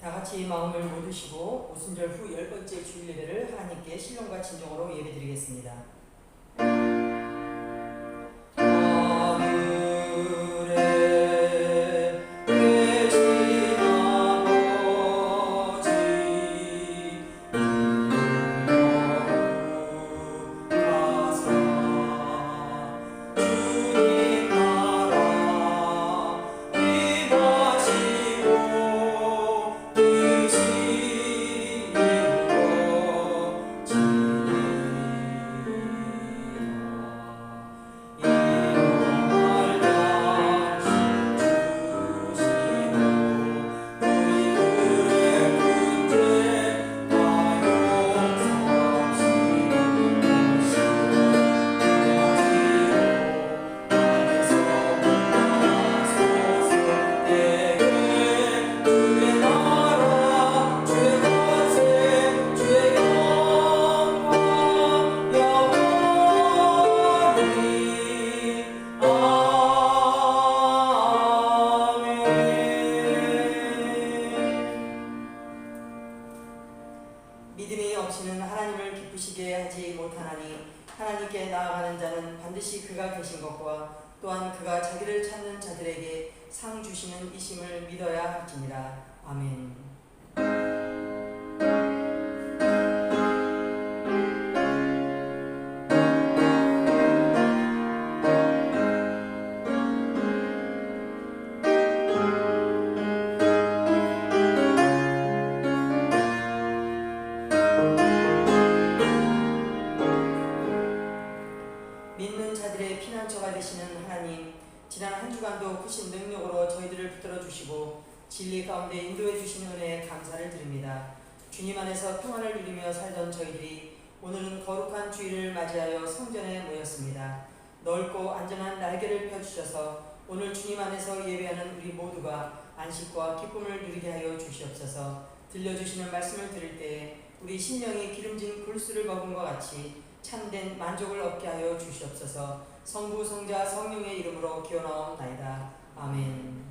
다 같이 마음을 모두시고 오순절 후 10번째 주일 예배를 하나님께 신령과 진정으로 예배드리겠습니다. 믿음이 없이는 하나님을 기쁘시게 하지 못하나니 하나님께 나아가는 자는 반드시 그가 계신 것과 또한 그가 자기를 찾는 자들에게 상 주시는 이심을 믿어야 할지니라. 아멘. 믿는 자들의 피난처가 되시는 하나님, 지난 한 주간도 크신 능력으로 저희들을 붙들어 주시고 진리 가운데 인도해 주신 은혜에 감사를 드립니다. 주님 안에서 평안을 누리며 살던 저희들이 오늘은 거룩한 주일을 맞이하여 성전에 모였습니다. 넓고 안전한 날개를 펴주셔서 오늘 주님 안에서 예배하는 우리 모두가 안식과 기쁨을 누리게 하여 주시옵소서. 들려주시는 말씀을 들을 때에 우리 심령이 기름진 굴술을 먹은 것 같이 참된 만족을 얻게 하여 주시옵소서. 성부 성자 성령의 이름으로 기원하옵나이다. 아멘.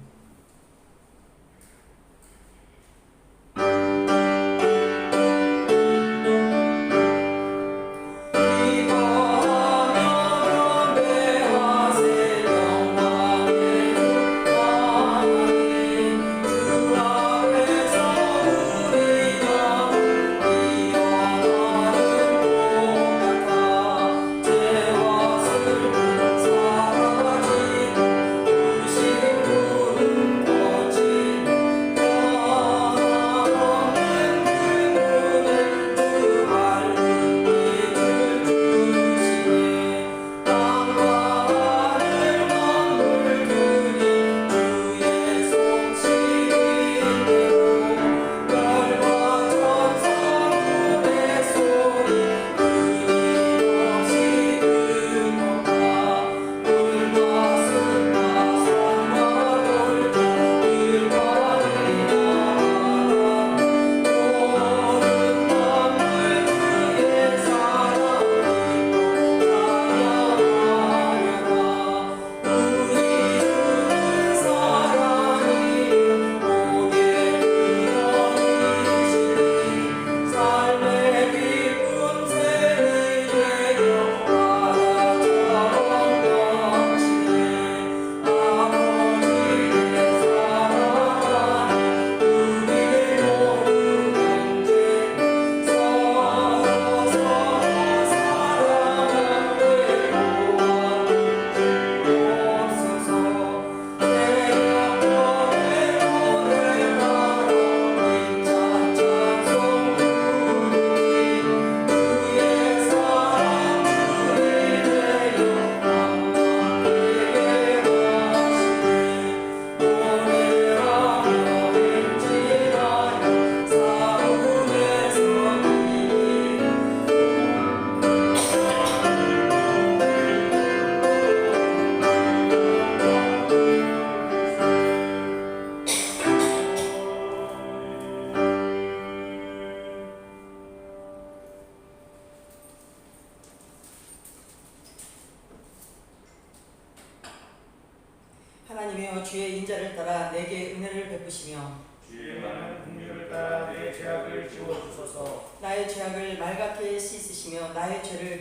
하나님이여 주의 인자를 따라 내게 은혜를 베푸시며 주의 많은 긍휼을 따라 내 죄악을 지워주소서. 나의 죄악을 맑게 씻으시며 나의 죄를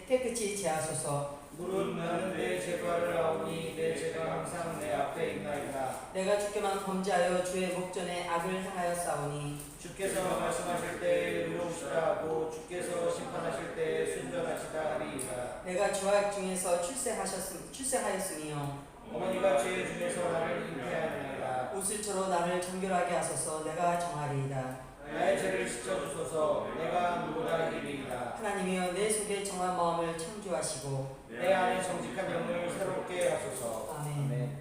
깨끗이 제하소서. 무릇 나는 내 죄과를 아오니 내 죄가 항상 내 앞에 있나이다. 내가 주께만 범죄하여 주의 목전에 악을 행하여 싸우니 주께서 말씀하실 때 의로우시다 하고 주께서 심판하실 때 순전하시다 하리이다. 내가 죄악 중에서 출생하였으며 어머니가 죄 중에서 나를 잉태하느니라. 옷을처로 나를 정결하게 하소서. 내가 정하리이다. 나의 죄를 씻어주소서. 내가 누구나 이리이다. 하나님이여 내 속에 정한 마음을 창조하시고 내 안에 정직한 영을 새롭게 하소서. 아멘.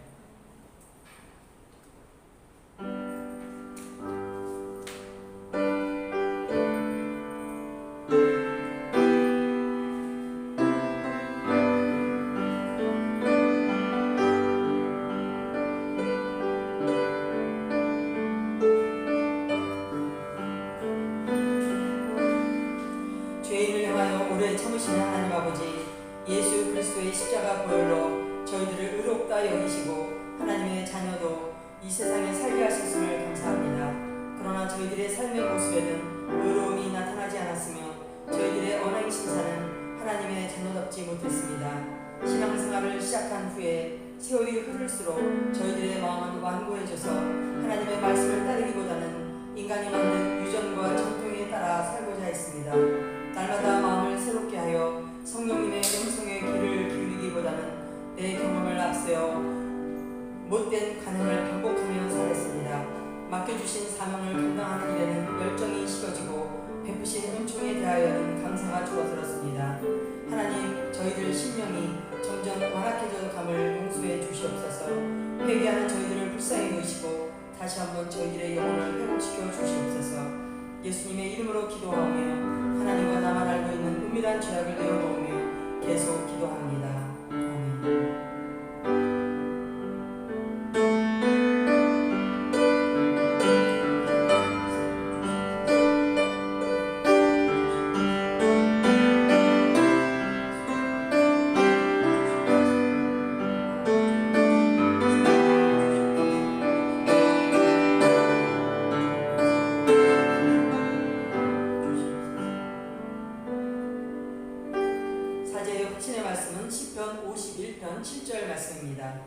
죄인을 향하여 오래 참으시는 하나님 아버지, 예수 그리스도의 십자가 보혈로 저희들을 의롭다 여기시고 하나님의 자녀도 이 세상에 살게 하셨음을 감사합니다. 그러나 저희들의 삶의 모습에는 의로움이 나타나지 않았으며 저희들의 언행 신사는 하나님의 자녀답지 못했습니다. 신앙생활을 시작한 후에 세월이 흐를수록 저희들의 마음은 완고해져서 하나님의 말씀을 따르기보다는 인간이 만든 유전과 전통에 따라 살고자 했습니다. 날마다 마음을 새롭게 하여 성령님의 음성에 귀를 기울이기보다는 내 경험을 앞세워 못된 관행을 반복하며 살았습니다. 맡겨주신 사명을 감당하는 일에는 열정이 식어지고 베푸신 은총에 대하여는 감사가 줄어들었습니다. 하나님, 저희들 심령이 점점 완악해져 감을 용서해 주시옵소서. 회개하는 저희들을 불쌍히 여기시고 다시 한번 저희들의 영혼을 회복시켜 주시옵소서. 예수님의 이름으로 기도하오며 하나님과 나만 알고 있는 은밀한 죄악을 내어놓으며 계속 기도합니다. 아멘. 시편 51편 7절 말씀입니다.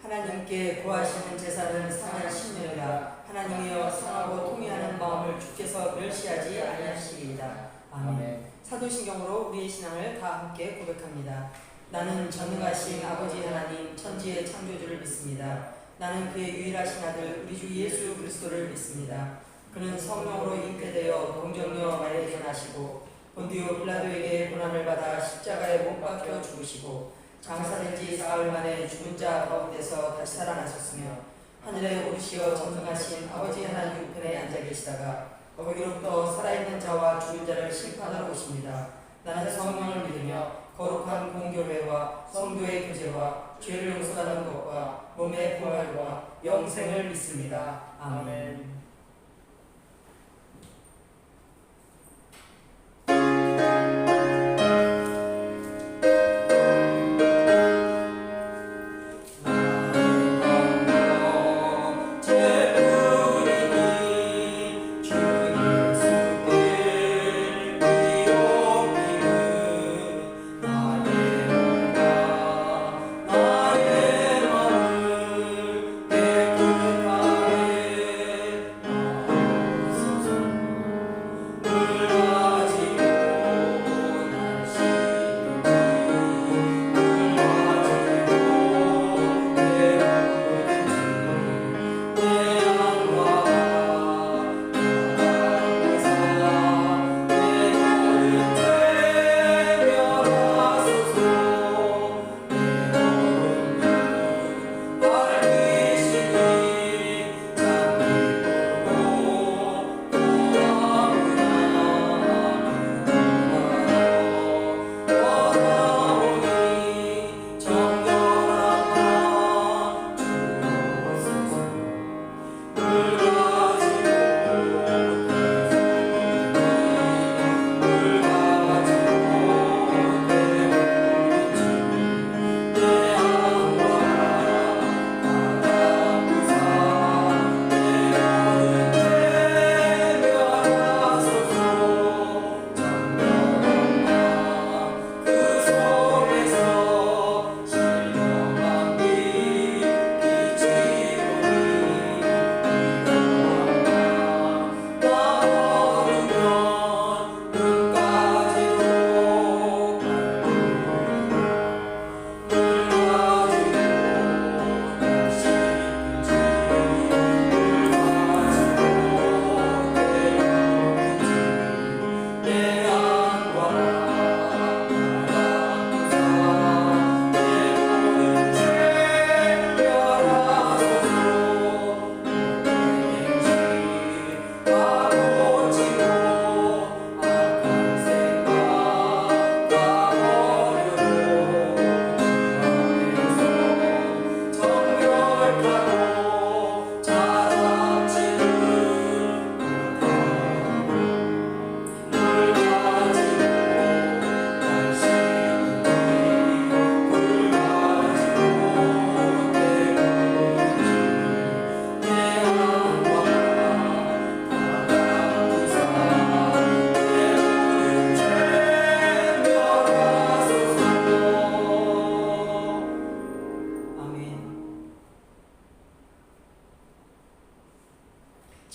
하나님께 구하시는 제사는 상한 신령이라. 하나님이여 상하고 통회하는 마음을 주께서 멸시하지 아니하시리이다. 아멘. 사도신경으로 우리의 신앙을 다 함께 고백합니다. 나는 전능하신 아버지 하나님 천지의 창조주를 믿습니다. 나는 그의 유일하신 아들 우리 주 예수 그리스도를 믿습니다. 그는 성령으로 잉태되어 동정녀 마리아에게 나시고 본디오 빌라도에게 고난을 받아 십자가에 못 박혀 죽으시고 장사된 지 사흘 만에 죽은 자 가운데서 다시 살아나셨으며 하늘에 오르시어 전능하신 아버지 하나님 우편에 앉아 계시다가 거기로부터 살아있는 자와 죽은 자를 심판하러 오십니다. 나는 성령을 믿으며 거룩한 공교회와 성도의 교제와 죄를 용서하는 것과 몸의 부활과 영생을 믿습니다. 아멘.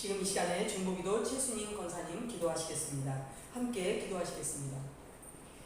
지금 이 시간에 중보기도 최순임 권사님 기도하시겠습니다. 함께 기도하시겠습니다.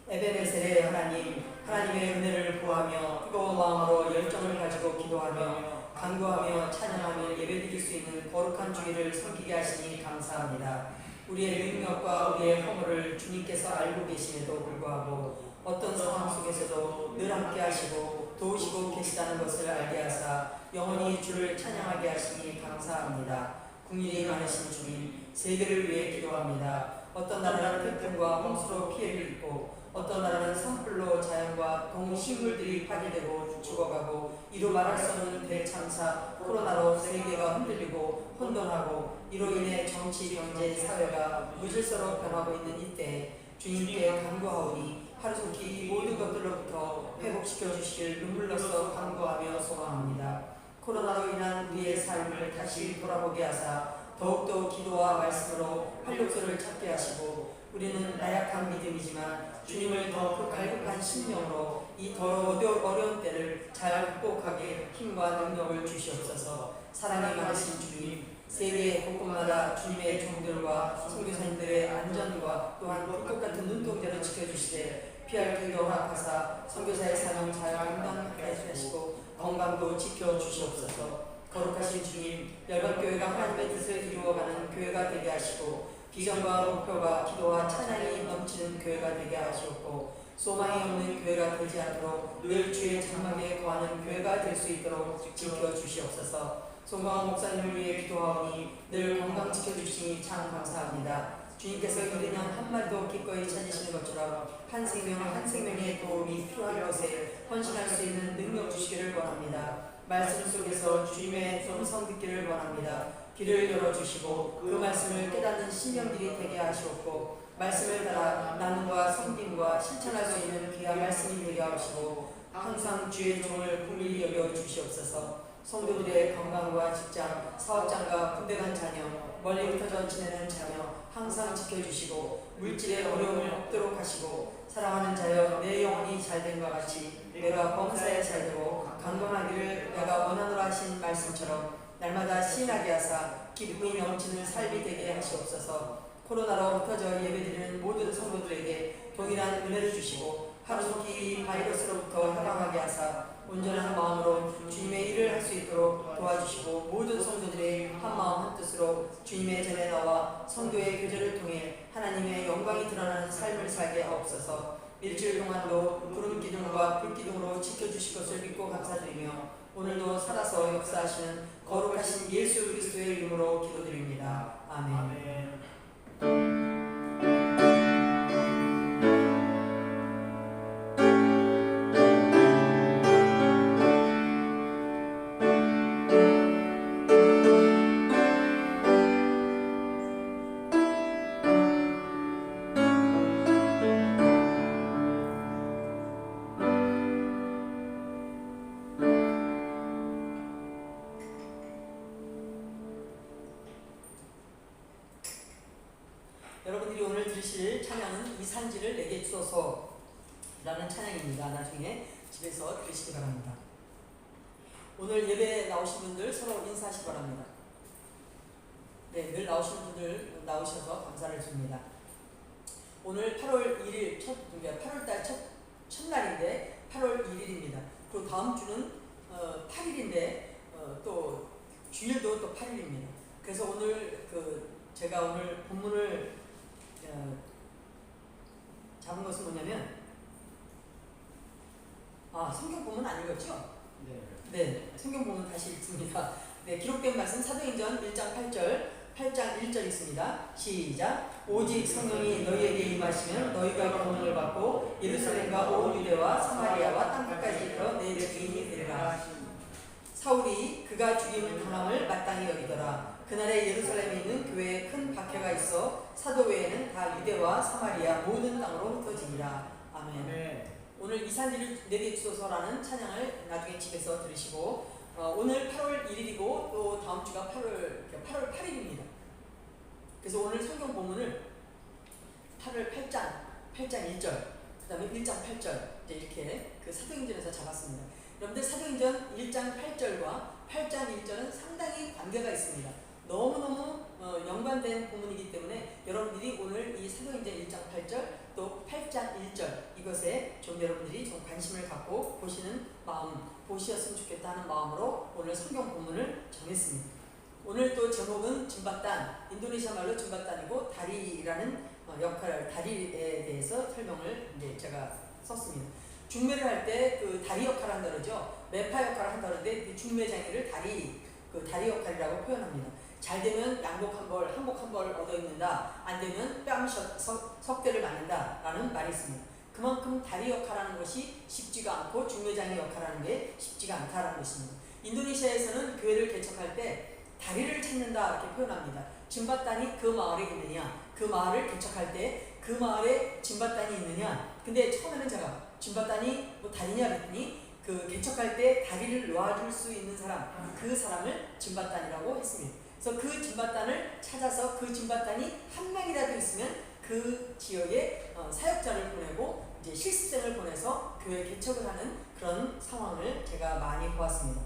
에베네셀의 하나님, 하나님의 은혜를 구하며 뜨거운 마음으로 열정을 가지고 기도하며 간구하며 찬양하며 예배드릴 수 있는 거룩한 주일을 섬기게 하시니 감사합니다. 우리의 능력과 우리의 허물을 주님께서 알고 계심에도 불구하고 어떤 상황 속에서도 늘 함께 하시고 도우시고 계시다는 것을 알게 하사 영원히 주를 찬양하게 하시니 감사합니다. 국률이 많으신 주님, 세계를 위해 기도합니다. 어떤 나라는 태풍과 홍수로 피해를 입고 어떤 나라는 산불로 자연과 동식물들이 파괴되고 죽어가고 이루 말할 수 없는 대참사 코로나로 세계가 흔들리고 혼돈하고 이로 인해 정치, 경제, 사회가 무질서로 변하고 있는 이때 주님께 간구하오니 하루속히 이 모든 것들로부터 회복시켜 주시길 눈물로써 간구하며 소망합니다. 코로나로 인한 우리의 삶을 다시 돌아보게 하사 더욱더 기도와 말씀으로 활력소를 찾게 하시고 우리는 나약한 믿음이지만 주님을 더 갈급한 심령으로 이 더러워 어려운 때를 잘 극복하게 힘과 능력을 주시옵소서. 사랑이 많으신 주님, 세계 곳곳마다 주님의 종들과 선교사님들의 안전과 또한 불꽃 같은 눈동자를 지켜주시되 피할 길도 허락하사 선교사의 사명 잘 감당하게 하시고 건강도 지켜주시옵소서. 거룩하신 주님, 열방교회가 하나님의 뜻을 이루어가는 교회가 되게 하시고 비전과 목표가 기도와 찬양이 넘치는 교회가 되게 하시옵고 소망이 없는 교회가 되지 않도록 늘 주의 장막에 거하는 교회가 될 수 있도록 지켜주시옵소서. 송광호 목사님을 위해 기도하오니 늘 건강 지켜주시니 참 감사합니다. 주님께서 이르면 한 마리도 기꺼이 찾으시는 것처럼 한 생명의 도움이 필요한 것에 헌신할 수 있는 능력 주시기를 원합니다. 말씀 속에서 주님의 음성 듣기를 원합니다. 귀를 열어주시고 그 말씀을 깨닫는 심령들이 되게 하시옵고 말씀을 따라 나눔과 섬김과 실천할 수 있는 귀한 말씀이 되게 하시고 항상 주의 종을 긍휼히 여겨 주시옵소서. 성도들의 건강과 직장, 사업장과 군대 간 자녀, 멀리 흩어져 지내는 자녀 항상 지켜주시고 물질의 어려움을 없도록 하시고 사랑하는 자여 내 영혼이 잘된 것 같이 내가 범사에 잘되고 강건하기를 내가 원하노라 하신 말씀처럼 날마다 시인하게 하사 기쁨이 넘치는 삶이 되게 하시옵소서. 코로나로 흩어져 예배드리는 모든 성도들에게 동일한 은혜를 주시고 하루속히 이 바이러스로부터 해방하게 하사 온전한 마음으로 주님의 일을 할 수 있도록 도와주시고 모든 성도들의 한마음 한뜻으로 주님의 전에 나와 성도의 교제를 통해 하나님의 영광이 드러나는 삶을 살게 하옵소서. 일주일 동안도 구름 기둥과 불 기둥으로 지켜주실 것을 믿고 감사드리며 오늘도 살아서 역사하시는 거룩하신 예수 그리스도의 이름으로 기도드립니다. 아멘. 여러분들이 오늘 들으실 찬양은 이 산지를 내게 주소서라는 찬양입니다. 나중에 집에서 들으시기 바랍니다. 오늘 예배 나오신 분들 서로 인사하시기 바랍니다. 네, 늘 나오신 분들 나오셔서 감사를 줍니다. 오늘 8월 1일 8월달 첫날인데 8월 1일입니다. 그리고 다음 주는 8일인데 또 주일도 또 8일입니다. 그래서 오늘 제가 오늘 본문을 잡은 것은 뭐냐면 성경 본문 안 읽었죠? 네, 성경 본문 다시 읽습니다. 네, 기록된 말씀 사도행전 1장 8장 1절 있습니다. 시작. 오직 성령이 너희에게 임하시면 너희가 권능을 받고 예루살렘과 온 유대와 사마리아와 땅끝까지 이르러 내 증인이 되리라. 사울이 그가 죽임을 당함을 마땅히 여기더라. 그날에 예루살렘에 있는 교회에 큰 박해가 있어 사도 외에는 다 유대와 사마리아 모든 땅으로 흩어지니라. 아멘. 네. 오늘 이 산지를 내게 주소서라는 찬양을 나중에 집에서 들으시고 오늘 8월 1일이고 또 다음 주가 8월 8일입니다. 그래서 오늘 성경 본문을 8장 1절 그 다음에 1장 8절 이렇게 사도행전에서 잡았습니다. 여러분들 사도행전 1장 8절과 8장 1절은 상당히 관계가 있습니다. 너무너무 상관된 본문이기 때문에 여러분들이 오늘 이 사도행전 1장 8절 또 8장 1절 이것에 좀 여러분들이 좀 관심을 갖고 보시는 마음, 보시었으면 좋겠다 하는 마음으로 오늘 성경 본문을 정했습니다. 오늘 또 제목은 짐바단, 인도네시아 말로 짐바단이고 다리라는 역할, 다리에 대해서 설명을 이제 제가 썼습니다. 중매를 할 때 그 다리 역할을 한다 그러죠. 매파 역할을 한다 그러는데 그 중매장이를 다리 역할이라고 표현합니다. 잘 되면 양복 한 벌, 한복 한 벌 얻어 입는다. 안 되면 뺨 석대를 맞는다 라는 말이 있습니다. 그만큼 다리 역할하는 것이 쉽지가 않고 중매장의 역할하는 게 쉽지가 않다라는 것입니다. 인도네시아에서는 교회를 개척할 때 다리를 찾는다 이렇게 표현합니다. 짐바단이 그 마을에 있느냐, 그 마을을 개척할 때 그 마을에 짐바단이 있느냐. 근데 처음에는 제가 짐바단이 뭐 다리냐 그랬더니 그 개척할 때 다리를 놓아줄 수 있는 사람, 그 사람을 짐바단이라고 했습니다. 그래서 그 짐바단을 찾아서 그 짐바단이 한 명이라도 있으면 그 지역에 사역자를 보내고 이제 실습생을 보내서 교회 개척을 하는 그런 상황을 제가 많이 보았습니다.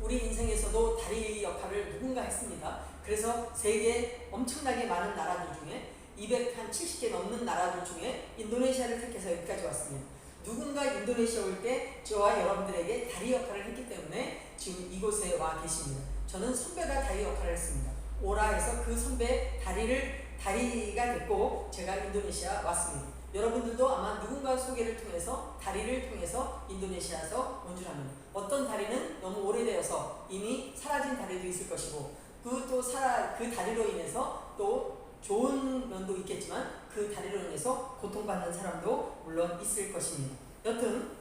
우리 인생에서도 다리 역할을 누군가 했습니다. 그래서 세계 엄청나게 많은 나라들 중에 270개 넘는 나라들 중에 인도네시아를 택해서 여기까지 왔습니다. 누군가 인도네시아 올 때 저와 여러분들에게 다리 역할을 했기 때문에 지금 이곳에 와 계십니다. 저는 선배가 다리 역할을 했습니다. 오라 해서 그 선배 다리가 됐고 제가 인도네시아 왔습니다. 여러분들도 아마 누군가 소개를 통해서 다리를 통해서 인도네시아에서 온 줄 압니다. 어떤 다리는 너무 오래되어서 이미 사라진 다리도 있을 것이고 그 다리로 인해서 또 좋은 면도 있겠지만 그 다리로 인해서 고통받는 사람도 물론 있을 것입니다. 여튼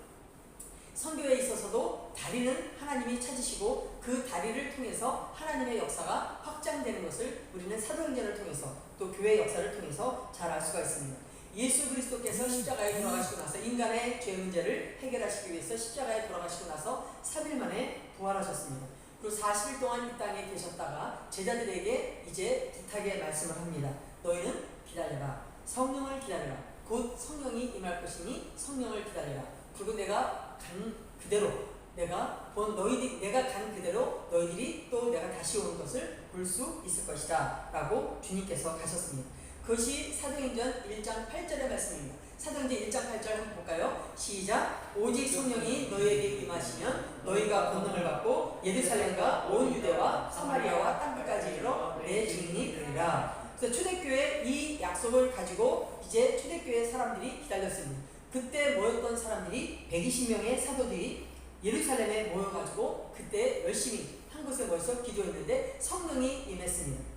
선교에 있어서도 다리는 하나님이 찾으시고 그 다리를 통해서 하나님의 역사가 확장되는 것을 우리는 사도행전을 통해서 또 교회 역사를 통해서 잘 알 수가 있습니다. 예수 그리스도께서 십자가에 돌아가시고 나서 인간의 죄 문제를 해결하시기 위해서 십자가에 돌아가시고 나서 3일 만에 부활하셨습니다. 그리고 40일 동안 이 땅에 계셨다가 제자들에게 이제 부탁의 말씀을 합니다. 너희는 기다려라. 성령을 기다려라. 곧 성령이 임할 것이니 성령을 기다려라. 그리고 내가 간 그대로 내가 간 그대로 너희들이 또 내가 다시 오는 것을 볼 수 있을 것이다 라고 주님께서 가셨습니다. 그것이 사도행전 1장 8절의 말씀입니다. 사도행전 1장 8절 한번 볼까요? 시작. 오직 성령이 너희에게 임하시면 너희가 권능을 받고 예루살렘과 온 유대와 사마리아와 땅끝까지 이르러 내 증인이 되리라. 그래서 초대교회 이 약속을 가지고 이제 초대교회 사람들이 기다렸습니다. 그때 모였던 사람들이 120명의 사도들이 예루살렘에 모여가지고 그때 열심히 한 곳에 모여서 기도했는데 성령이 임했습니다.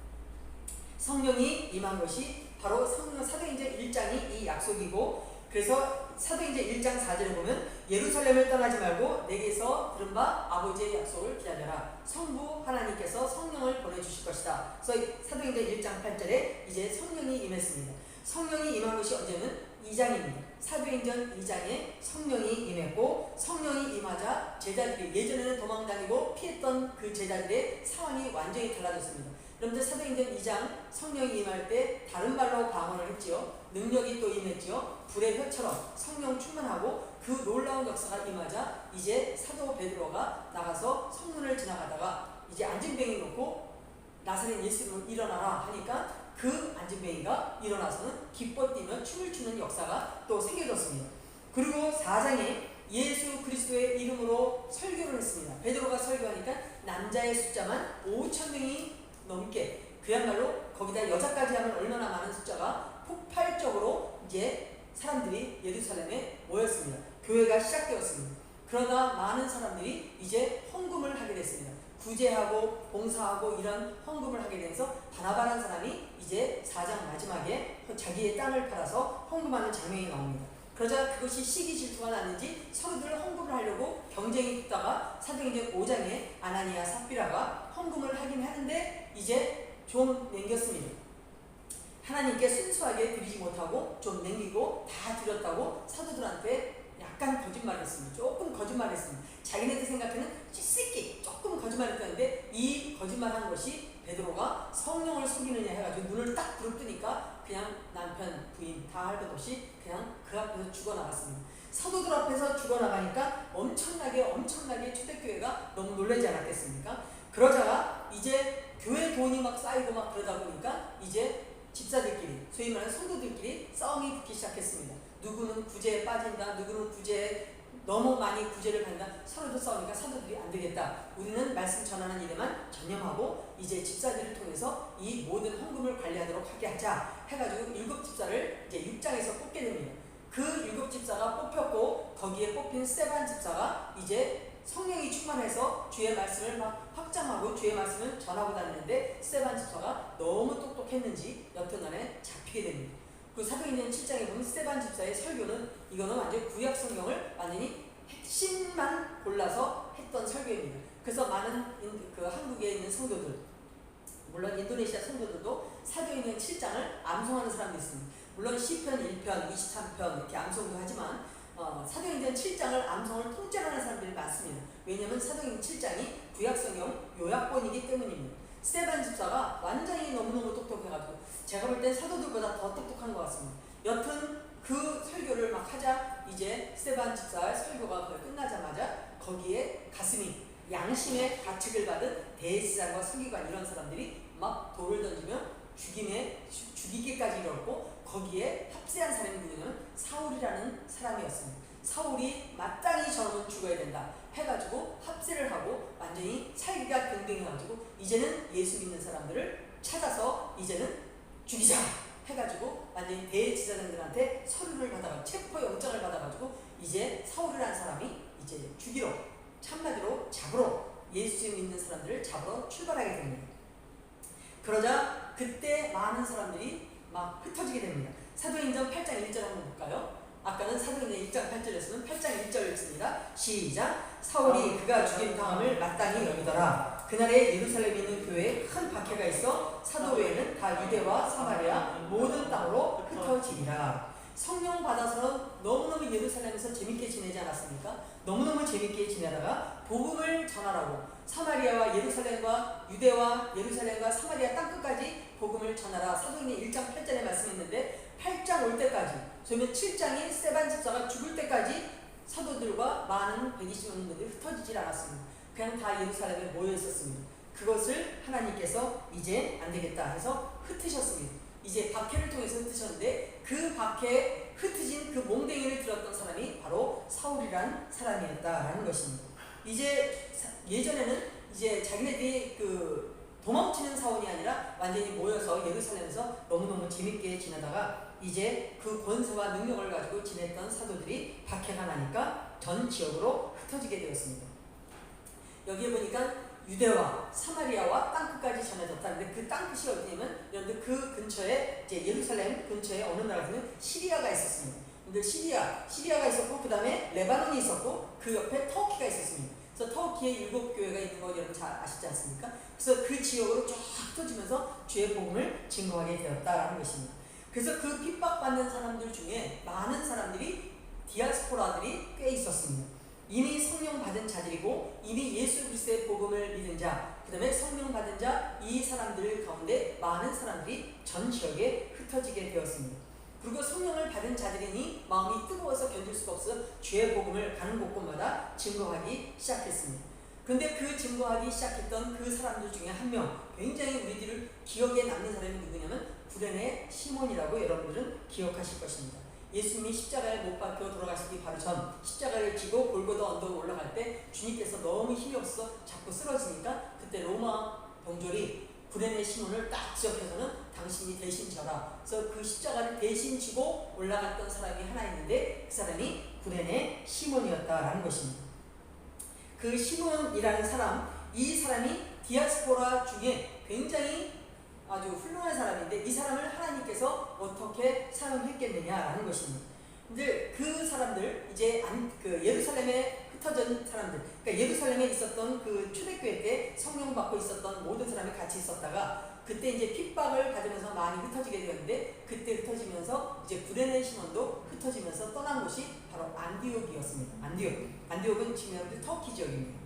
성령이 임한 것이 바로 사도행전 1장이 이 약속이고, 그래서 사도행전 1장 4절에 보면 예루살렘을 떠나지 말고 내게서 들은 바 아버지의 약속을 기다려라. 성부 하나님께서 성령을 보내주실 것이다. 그래서 사도행전 1장 8절에 이제 성령이 임했습니다. 성령이 임한 것이 언제는 2장입니다. 사도행전 2장에 성령이 임했고, 성령이 임하자 제자들이 예전에는 도망다니고 피했던 그 제자들의 상황이 완전히 달라졌습니다. 여러분들 사도행전 2장 성령이 임할 때 다른 말로 방언을 했지요. 능력이 또 임했지요. 불의 혀처럼 성령 충만하고 그 놀라운 역사가 임하자 이제 사도 베드로가 나가서 성문을 지나가다가 이제 안진뱅이 놓고 나사렛 예수를 일어나라 하니까 그 안진뱅이가 일어나서는 기뻐 뛰며 춤을 추는 역사가 또 생겨졌습니다. 그리고 4장에 예수 그리스도의 이름으로 설교를 했습니다. 베드로가 설교하니까 남자의 숫자만 5,000명이 넘게, 그야말로 거기다 여자까지 하면 얼마나 많은 숫자가 폭발적으로 이제 사람들이 예루살렘에 모였습니다. 교회가 시작되었습니다. 그러다 많은 사람들이 이제 헌금을 하게 됐습니다. 구제하고 봉사하고 이런 헌금을 하게 되면서 바나바라는 사람이 이제 4장 마지막에 자기의 땅을 팔아서 헌금하는 장면이 나옵니다. 그러자 그것이 시기 질투가 났는지 서로들 헌금을 하려고 경쟁이 붙다가 사도행전 5장에 아나니아 삽비라가 헌금을 하긴 하는데 이제 좀 남겼습니다. 하나님께 순수하게 드리지 못하고 좀 남기고 다 드렸다고 사도들한테 약간 거짓말했습니다. 조금 거짓말했습니다. 자기네들 생각에는 찌새끼 조금 거짓말했다는데 이 거짓말한 것이 베드로가 성령을 속이느냐 해가지고 눈을 딱 부릅뜨니까 그냥 남편 부인 다 할 것 없이 그냥 그 앞에서 죽어나갔습니다. 사도들 앞에서 죽어나가니까 엄청나게 초대교회가 너무 놀라지 않았겠습니까? 그러다가 이제 교회 돈이 막 쌓이고 막 그러다 보니까 이제 집사들끼리, 소위 말하는 성도들끼리 싸움이 붙기 시작했습니다. 누구는 구제에 빠진다, 누구는 구제에 너무 많이 구제를 받는다. 서로도 싸우니까 사도들이 안 되겠다. 우리는 말씀 전하는 일에만 전념하고 이제 집사들을 통해서 이 모든 헌금을 관리하도록 하게 하자 해가지고 7 집사를 이제 6장에서 뽑게 됩니다. 그 7 집사가 뽑혔고 거기에 뽑힌 스데반 집사가 이제 성령이 충만해서 주의 말씀을 막 확장하고 주의 말씀을 전하고 다니는데 스데반 집사가 너무 똑똑했는지 여튼간에 잡히게 됩니다. 그 사도행전 7장에 보면 스데반 집사의 설교는 이거는 완전 구약 성경을 완전히 핵심만 골라서 했던 설교입니다. 그래서 많은 그 한국에 있는 성도들, 물론 인도네시아 성도들도 사도행전 7장을 암송하는 사람도 있습니다. 물론 시편 1편, 23편 이렇게 암송도 하지만 사도행전 7장을 암송을 통째로 하는 사람들이 많습니다. 왜냐하면 사도행전 7장이 구약성경 요약본이기 때문입니다. 스데반 집사가 완전히 너무너무 똑똑해가지고 제가 볼 땐 사도들보다 더 똑똑한 것 같습니다. 여튼 그 설교를 막 하자 이제 스데반 집사의 설교가 거의 끝나자마자 거기에 가슴이 양심의 가책을 받은 대제사장과 서기관 이런 사람들이 막 돌을 던지며 죽이기까지 이르렀고 거기에 합세한 사람이 누구냐면 사울이라는 사람이었습니다. 사울이 마땅히 저놈은 죽어야 된다 해가지고 합세를 하고 완전히 살기가 등등해가지고 이제는 예수 믿는 사람들을 찾아서 이제는 죽이자 해가지고 완전히 대제사장들한테 서류를 받아가 체포 영장을 받아가지고 이제 사울이라는 사람이 이제 죽이러 한마디로 잡으러 예수 믿는 사람들을 잡으러 출발하게 됩니다. 그러자 그때 많은 사람들이 막 흩어지게 됩니다. 사도행전 8장 1절 한번 볼까요? 아까는 사도행전 1장 8절이었으면 8장 1절 읽습니다. 시작. 사울이 그가 죽임 당함을 마땅히 여기더라. 그날에 예루살렘에 있는 교회에 큰 박해가 있어 사도 외에는 다 유대와 사마리아 모든 땅으로 흩어지리라. 성령 받아서 너무너무 예루살렘에서 재밌게 지내지 않았습니까? 너무너무 재밌게 지내다가 복음을 전하라고 사마리아와 예루살렘과 유대와 예루살렘과 사마리아 땅끝까지 복음을 전하라. 사도행전 1장 8절에 말씀했는데 8장 올 때까지 그러면 7장인 스데반 집사가 죽을 때까지 사도들과 많은 120만 명들이 흩어지질 않았습니다. 그냥 다 예루살렘에 모여 있었습니다. 그것을 하나님께서 이제 안 되겠다 해서 흩으셨습니다. 이제 박해를 통해서 흩으셨는데 그 박해에 흩어진 그 몽댕이를 들었던 사람이 바로 사울이란 사람이었다라는 것입니다. 이제 예전에는 이제 자기네들이 그 도망치는 사원이 아니라 완전히 모여서 예루살렘에서 너무너무 재밌게 지내다가 이제 그 권세와 능력을 가지고 지냈던 사도들이 박해가 나니까 전 지역으로 흩어지게 되었습니다. 여기에 보니까 유대와 사마리아와 땅끝까지 전해졌다는데 그 땅끝이 어디냐면 여러분들 그 근처에 이제 예루살렘 근처에 어느 나라에는 시리아가 있었습니다. 근데 시리아가 있었고 그 다음에 레바논이 있었고 그 옆에 터키가 있었습니다. 그래서 터키에 7교회가 있는 거 여러분 잘 아시지 않습니까? 그래서 그 지역으로 쫙 흩어지면서 주의 복음을 증거하게 되었다라는 것입니다. 그래서 그 핍박받는 사람들 중에 많은 사람들이 디아스포라들이 꽤 있었습니다. 이미 성령 받은 자들이고 이미 예수 그리스도의 복음을 믿은 자, 그 다음에 성령 받은 자 이 사람들 가운데 많은 사람들이 전 지역에 흩어지게 되었습니다. 그리고 성령을 받은 자들이니 마음이 뜨거워서 견딜 수가 없어 주의 복음을 가는 곳곳마다 증거하기 시작했습니다. 그런데 그 증거하기 시작했던 그 사람들 중에 한 명, 굉장히 우리들을 기억에 남는 사람이 누구냐면 구레네 시몬이라고 여러분들은 기억하실 것입니다. 예수님이 십자가에 못 박혀 돌아가시기 바로 전 십자가를 지고 골고다 언덕을 올라갈 때 주님께서 너무 힘이 없어 자꾸 쓰러지니까 그때 로마 병졸이 구레네 시몬을 딱 지적해서는 당신이 대신 져라. 그래서 그 십자가를 대신 지고 올라갔던 사람이 하나 있는데 그 사람이 구레네 시몬이었다라는 것입니다. 그 시몬이라는 사람, 이 사람이 디아스포라 중에 굉장히 아주 훌륭한 사람인데 이 사람을 하나님께서 어떻게 사용했겠느냐라는 것입니다. 근데 그 사람들 이제 그 예루살렘에 흩어진 사람들, 그러니까 예루살렘에 있었던 그 초대교회 때 성령 받고 있었던 모든 사람이 같이 있었다가 그때 이제 핍박을 받으면서 많이 흩어지게 되었는데 그때 흩어지면서 이제 구레네 시몬도 흩어지면서 떠난 곳이 바로 안디옥이었습니다. 안디옥은 지금 여러분들 터키 지역입니다.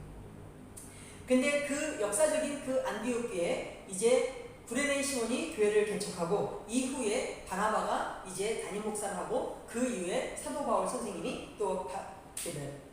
근데 그 역사적인 그 안디옥에 이제 구레네 시몬이 교회를 개척하고 이후에 바나바가 이제 담임 목사를 하고 그 이후에 사도 바울 선생님이 또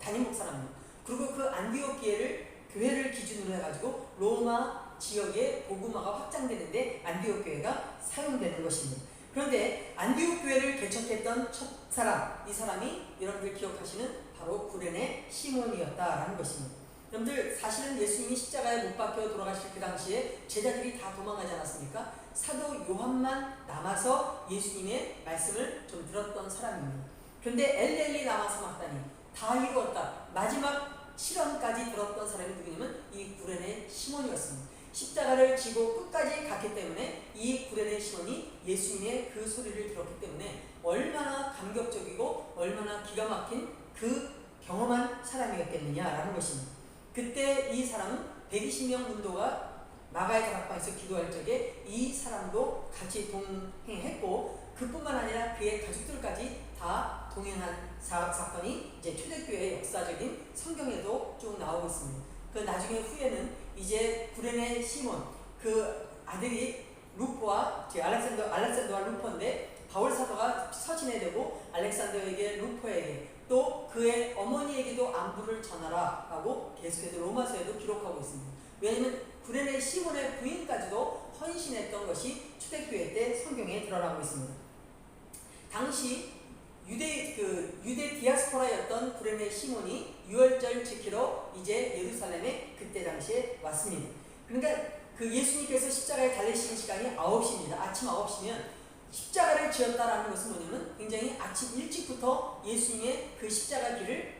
담임 목사를 합니다. 그리고 그 안디옥 교회를 교회를 기준으로 해가지고 로마 지역의 복음화가 확장되는데 안디옥 교회가 사용되는 것입니다. 그런데 안디옥 교회를 개척했던 첫 사람, 이 사람이 여러분들 기억하시는 바로 구레네 시몬이었다라는 것입니다. 여러분들 사실은 예수님이 십자가에 못 박혀 돌아가실 그 당시에 제자들이 다 도망가지 않았습니까? 사도 요한만 남아서 예수님의 말씀을 좀 들었던 사람입니다. 그런데 엘리 라마 사막다니 다 이루었다. 마지막 실언까지 들었던 사람이 누구냐면 이 구레네 시몬이었습니다. 십자가를 지고 끝까지 갔기 때문에 이 구레네 시몬이 예수님의 그 소리를 들었기 때문에 얼마나 감격적이고 얼마나 기가 막힌 그 경험한 사람이었겠느냐라는 것입니다. 그때 이 사람은 120명 문도가 마가의 다락방에서 기도할 적에 이 사람도 같이 동행했고 그뿐만 아니라 그의 가족들까지 다 동행한 사건이 이제 초대교회의 역사적인 성경에도 쭉 나오고 있습니다. 그 나중에 후에는 이제 구레네 시몬 그 아들이 루포와 알렉산더와 루포인데 바울 사도가 서신해 되고 알렉산더에게 루포에게 또 그의 어머니에게도 안부를 전하라 라고 계속해서 로마서에도 기록하고 있습니다. 왜냐하면 구레네 시몬의 부인까지도 헌신했던 것이 초대교회 때 성경에 드러나고 있습니다. 당시 유대 디아스포라였던 구레네 시몬이 유월절 지키러 이제 예루살렘에 그때 당시에 왔습니다. 그러니까 그 예수님께서 십자가에 달리시는 시간이 9시입니다. 아침 9시면 십자가를 지었다라는 것은 뭐냐면 굉장히 아침 일찍부터 예수님의 그 십자가 길을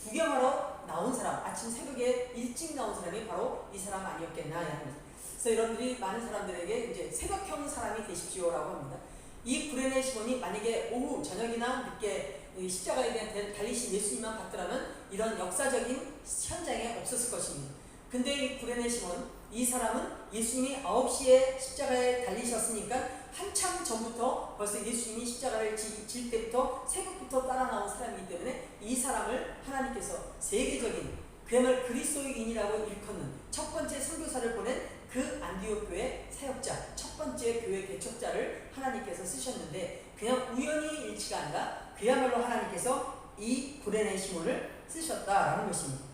구경하러 나온 사람, 아침 새벽에 일찍 나온 사람이 바로 이 사람 아니었겠나 하는 거죠. 그래서 여러분들이 많은 사람들에게 이제 새벽형 사람이 되십시오라고 합니다. 이 구레네 시몬이 만약에 오후 저녁이나 늦게 십자가에 대한 달리신 예수님만 봤더라면 이런 역사적인 현장에 없었을 것입니다. 근데 이 구레네 시몬 이 사람은 예수님이 9시에 십자가에 달리셨으니까 한참 전부터 벌써 예수님이 십자가를 질 때부터 새벽부터 따라 나온 사람이기 때문에 이 사람을 하나님께서 세계적인 그야말로 그리스도인이라고 일컫는 첫 번째 선교사를 보낸 그 안디옥 교회 사역자, 첫 번째 교회 개척자를 하나님께서 쓰셨는데 그냥 우연히 일치가 아니라 그야말로 하나님께서 이 구레네 시몬을 쓰셨다라는 것입니다.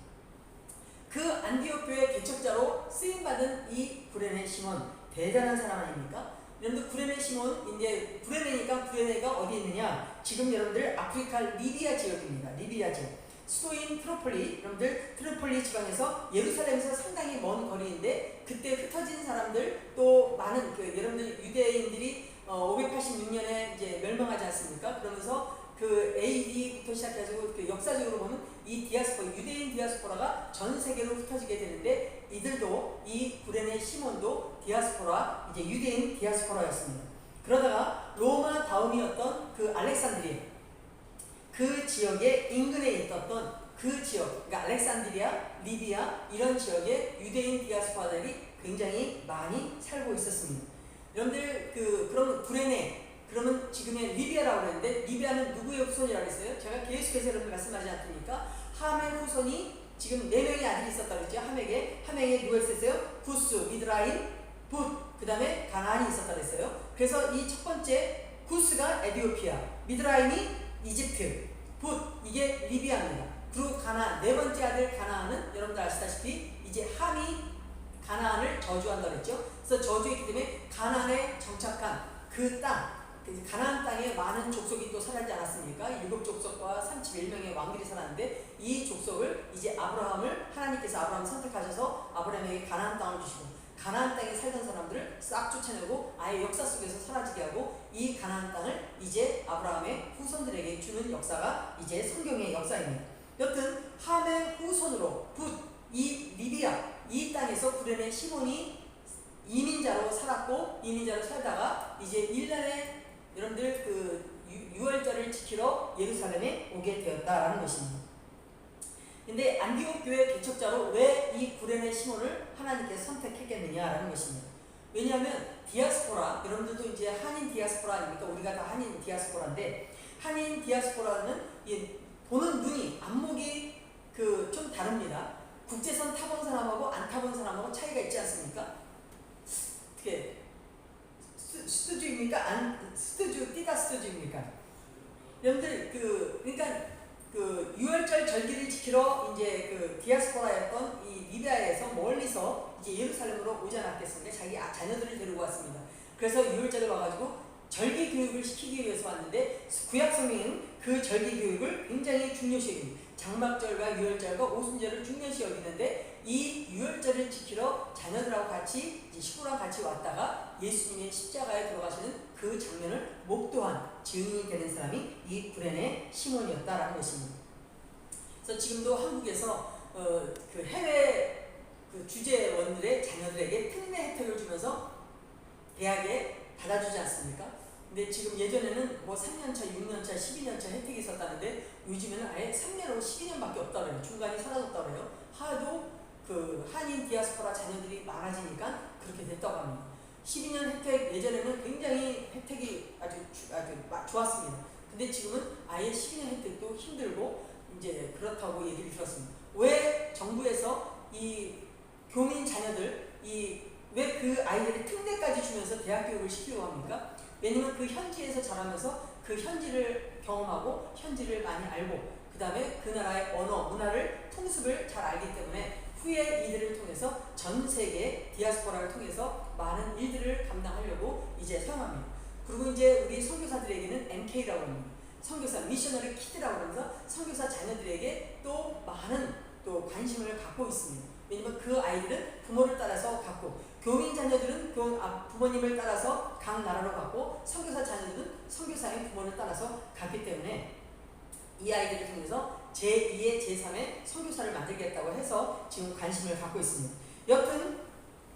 그 안디옥 교회 개척자로 쓰임받은 이 구레네 시몬 대단한 사람 아닙니까? 여러분들 구레네 시몬 이제 구레네가 어디 있느냐? 지금 여러분들 아프리카 리비아 지역입니다. 리비아 지역. 수도인 트로폴리, 여러분들 트로폴리 지방에서 예루살렘에서 상당히 먼 거리인데 그때 흩어진 사람들 또 많은 여러분들 유대인들이 586년에 이제 멸망하지 않습니까? 그러면서 그 AD부터 시작해가지고 그 역사적으로 보면 이 유대인 디아스포라가 전 세계로 흩어지게 되는데 이들도 이 구레네 시몬도 디아스포라, 이제 유대인 디아스포라였습니다. 그러다가 로마 다음이었던 그 알렉산드리아, 그 지역의 인근에 있었던 그 지역, 그러니까 알렉산드리아, 리비아 이런 지역에 유대인 디아스포라들이 굉장히 많이 살고 있었습니다. 여러분들 그럼 구레네 그러면 지금의 리비아라고 그랬는데 리비아는 누구의 후손이라고 했어요? 제가 계속해서 여러분 말씀하지 않습니까? 함의 후손이 지금 4명의 아들이 있었다고 그랬죠. 함에게 누가 있었어요? 구스, 미드라임, 붓, 그 다음에 가나안이 있었다고 했어요. 그래서 이 첫 번째 구스가 에디오피아, 미드라임이 이집트, 붓 이게 리비아입니다. 그리고 가나안, 네 번째 아들 가나안은 여러분들 아시다시피 이제 함이 가나안을 저주한다고 그랬죠. 그래서 저주했기 때문에 가나안에 정착한 그 땅, 가나안 땅에 많은 족속이 또 살지 않았습니까? 7족속과 31명의 왕들이 살았는데 이 족속을 이제 하나님께서 아브라함을 선택하셔서 아브라함에게 가나안 땅을 주시고 가나안 땅에 살던 사람들을 싹 쫓아내고 아예 역사 속에서 사라지게 하고 이 가나안 땅을 이제 아브라함의 후손들에게 주는 역사가 이제 성경의 역사입니다. 여튼 함의 후손으로 이 리비아 이 땅에서 구레네 시몬이 이민자로 살다가 이제 1년에 여러분들 유월절을 지키러 예루살렘에 오게 되었다라는 것입니다. 근데 안디옥 교회 개척자로 왜 이 구레네 시몬을 하나님께서 선택했겠느냐라는 것입니다. 왜냐하면 디아스포라, 여러분들도 이제 한인 디아스포라 아닙니까? 우리가 다 한인 디아스포라인데 한인 디아스포라는 보는 눈이 안목이 좀 다릅니다. 국제선 타본 사람하고 안 타본 사람하고 차이가 있지 않습니까? 어떻게 스튜주입니까? 띠다 스튜주입니까? 여러분들 그러니까 그 유월절 절기를 지키러 이제 그 디아스포라였던 이 리비아에서 멀리서 이제 예루살렘으로 오지 않았겠습니까? 자기 자녀들을 데리고 왔습니다. 그래서 유월절에 와가지고 절기 교육을 시키기 위해서 왔는데 구약 성경은 그 절기 교육을 굉장히 중요시 여깁니다. 장막절과 유월절과 오순절을 중요시 여기는데 이 유월절을 지키러 자녀들하고 같이 이제 식구랑 같이 왔다가 예수님의 십자가에 들어가시는 그 장면을 목도한 증인이 되는 사람이 이 구레네 시몬이었다라는 것입니다. 그래서 지금도 한국에서 그 해외 그 주재원들의 자녀들에게 특례 혜택을 주면서 대학에 받아주지 않습니까? 근데 지금 예전에는 뭐 3년차, 6년차, 12년차 혜택이 있었다는데 요즘에는 아예 3년으로 12년밖에 없다고 해요. 중간이 사라졌다고 해요. 하도 그 한인 디아스포라 자녀들이 많아지니까 그렇게 됐다고 합니다. 12년 혜택, 예전에는 굉장히 혜택이 아주 좋았습니다. 근데 지금은 아예 12년 혜택도 힘들고 이제 그렇다고 얘기를 들었습니다. 왜 정부에서 이 교민 자녀들, 왜 그 아이들이 특례까지 주면서 대학 교육을 시키려고 합니까? 왜냐면 그 현지에서 자라면서 그 현지를 경험하고 현지를 많이 알고 그 다음에 그 나라의 언어, 문화를, 통습을 잘 알기 때문에 후에 이들을 통해서 전 세계 디아스포라를 통해서 많은 일들을 감당하려고 이제 사용합니다. 그리고 이제 우리 선교사들에게는 MK라고 합니다. 선교사 미셔너리 키드라고 하면서 선교사 자녀들에게 또 많은 또 관심을 갖고 있습니다. 왜냐면 그 아이들은 부모를 따라서 갖고 교민 자녀들은 부모님을 따라서 각 나라로 갔고 선교사 자녀들은 선교사인 부모를 따라서 갔기 때문에 이 아이들을 통해서 제2의 제3의 선교사를 만들겠다고 해서 지금 관심을 갖고 있습니다. 여튼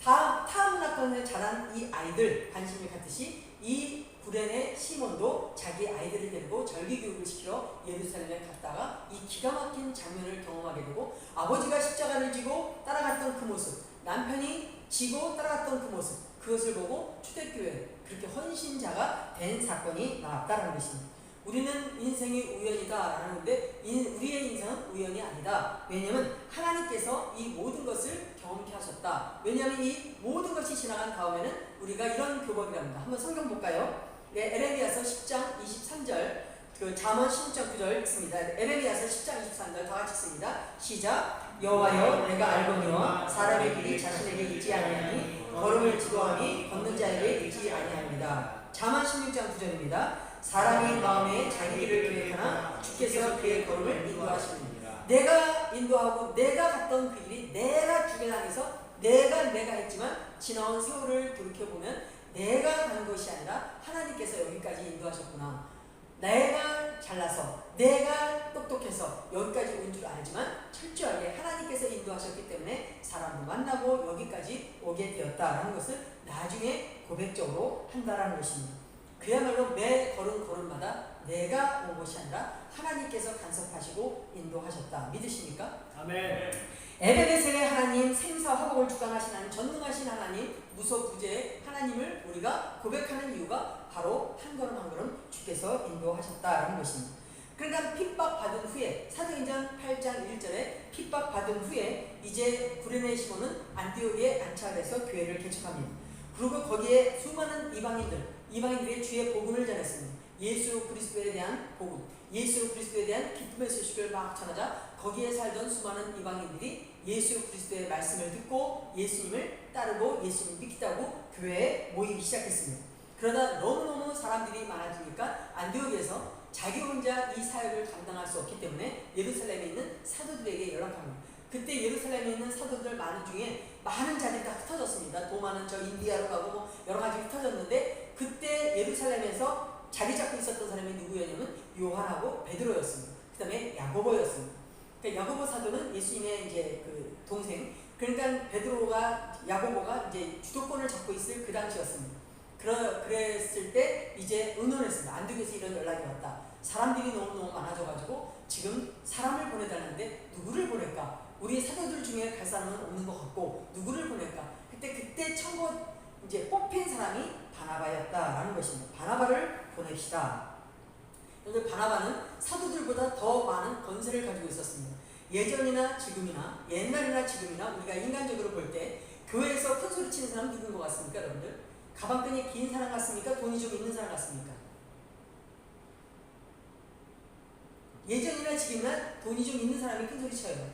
타 문화권에 자란 이 아이들 관심을 갖듯이 이 구레네 시몬도 자기 아이들을 데리고 절기 교육을 시키러 예루살렘에 갔다가 이 기가 막힌 장면을 경험하게 되고 아버지가 십자가를 지고 따라갔던 그 모습, 남편이 지고 따라갔던 그 모습, 그것을 보고 초대교회 그렇게 헌신자가 된 사건이 나왔다는 것입니다. 우리는 인생이 우연이다 라는데 우리의 인생은 우연이 아니다. 왜냐하면 하나님께서 이 모든 것을 경험케 하셨다. 왜냐하면 이 모든 것이 지나간 다음에는 우리가 이런 교법이랍니다. 한번 성경 볼까요? 네, 에레미야서 10장 23절 그 잠언 16장 9절 있습니다. 에레미야서 10장 23절 다 같이 읽습니다. 시작. 여호와여 내가 알거니와 사람의 길이 자신에게 있지 아니하니 걸음을 지도하니 걷는 자에게 있지 아니합니다. 잠언 16장 9절입니다. 사람이 마음에 자기 길을 계획하나 주께서 그의 걸음을 인도하십니다. 내가 인도하고 내가 갔던 그 길이 내가 주관하면서 내가 했지만 지나온 세월을 돌이켜보면 내가 간 것이 아니라 하나님께서 여기까지 인도하셨구나. 내가 잘나서 내가 똑똑해서 여기까지 온 줄 알지만 철저하게 하나님께서 인도하셨기 때문에 사람도 만나고 여기까지 오게 되었다라는 것을 나중에 고백적으로 한다라는 것입니다. 그야말로 매 걸음마다 내가 온 것이 아니라 하나님께서 간섭하시고 인도하셨다. 믿으십니까? 아멘. 에베네셀의 하나님, 생사 화복을 주관하신 하나님, 전능하신 하나님, 무소부재의 하나님을 우리가 고백하는 이유가 바로 한 걸음 한 걸음 주께서 인도하셨다라는 것입니다. 그러니까 핍박받은 후에 사도행전 8장 1절에 핍박받은 후에 이제 구레네 시몬은 안디옥에 안착해서 교회를 개척합니다. 그리고 거기에 수많은 이방인들의 주의 복음을 전했습니다. 예수 그리스도에 대한 복음, 예수 그리스도에 대한 기쁨의 소식을 막 전하자 거기에 살던 수많은 이방인들이 예수 그리스도의 말씀을 듣고 예수님을 따르고 예수님을 믿겠다고 교회에 모이기 시작했습니다. 그러다 너무너무 사람들이 많아지니까 안디옥에서 자기 혼자 이 사역을 감당할 수 없기 때문에 예루살렘에 있는 사도들에게 연락합니다. 그때 예루살렘에 있는 사도들 많은 중에 많은 자들이 다 흩어졌습니다. 도마는 저 인디아로 가고 뭐 여러 가지 흩어졌는데 그때 예루살렘에서 자리 잡고 있었던 사람이 누구였냐면 요한하고 베드로였습니다. 그 다음에 야고보였습니다. 그러니까 야고보 사도는 예수님의 이제 그 동생. 그러니까 베드로가 야고보가 이제 주도권을 잡고 있을 그 당시였습니다. 그랬을 때 이제 의논했습니다. 안디옥에서 이런 연락이 왔다. 사람들이 너무 많아져가지고 지금 사람을 보내달라는데 누구를 보낼까? 우리 사도들 중에 갈 사람은 없는 것 같고 누구를 보낼까? 그때 처음 이제 뽑힌 사람이 바나바였다라는 것입니다. 바나바를 보냅시다. 그런데 바나바는 사도들보다 더 많은 권세를 가지고 있었습니다. 예전이나 지금이나 옛날이나 지금이나 우리가 인간적으로 볼 때 교회에서 큰 소리 치는 사람 누구인 것 같습니까, 여러분들? 가방끈이 긴 사람 같습니까? 돈이 좀 있는 사람 같습니까? 예전이나 지금이나 돈이 좀 있는 사람이 큰 소리 쳐요.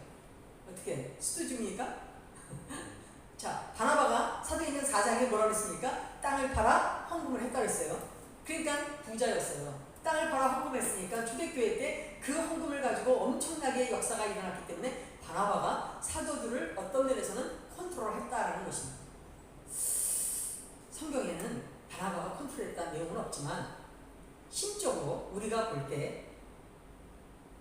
어떻게? 수도 줍니까? 자, 바나바가 사도행전 4장에 뭐라고 했습니까? 땅을 팔아 헌금을 했다 그랬어요. 그러니까 부자였어요. 땅을 팔아 헌금했으니까 초대교회 때 그 헌금을 가지고 엄청나게 역사가 일어났기 때문에 바나바가 사도들을 어떤 면에서는 컨트롤했다라는 것입니다. 성경에는 바나바가 컨트롤했다는 내용은 없지만 심적으로 우리가 볼 때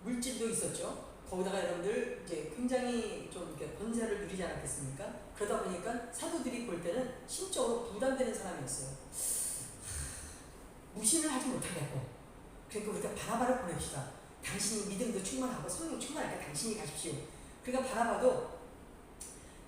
물질도 있었죠. 거기다가 여러분들 이제 굉장히 좀 이렇게 권세를 누리지 않았겠습니까? 그러다 보니까 사도들이 볼 때는 심적으로 부담되는 사람이었어요. 무신을 하지 못하겠고, 그러니까 우리가 바나바를 보냅시다. 당신이 믿음도 충만하고 성령 충만하니까 당신이 가십시오. 그러니까 바나바도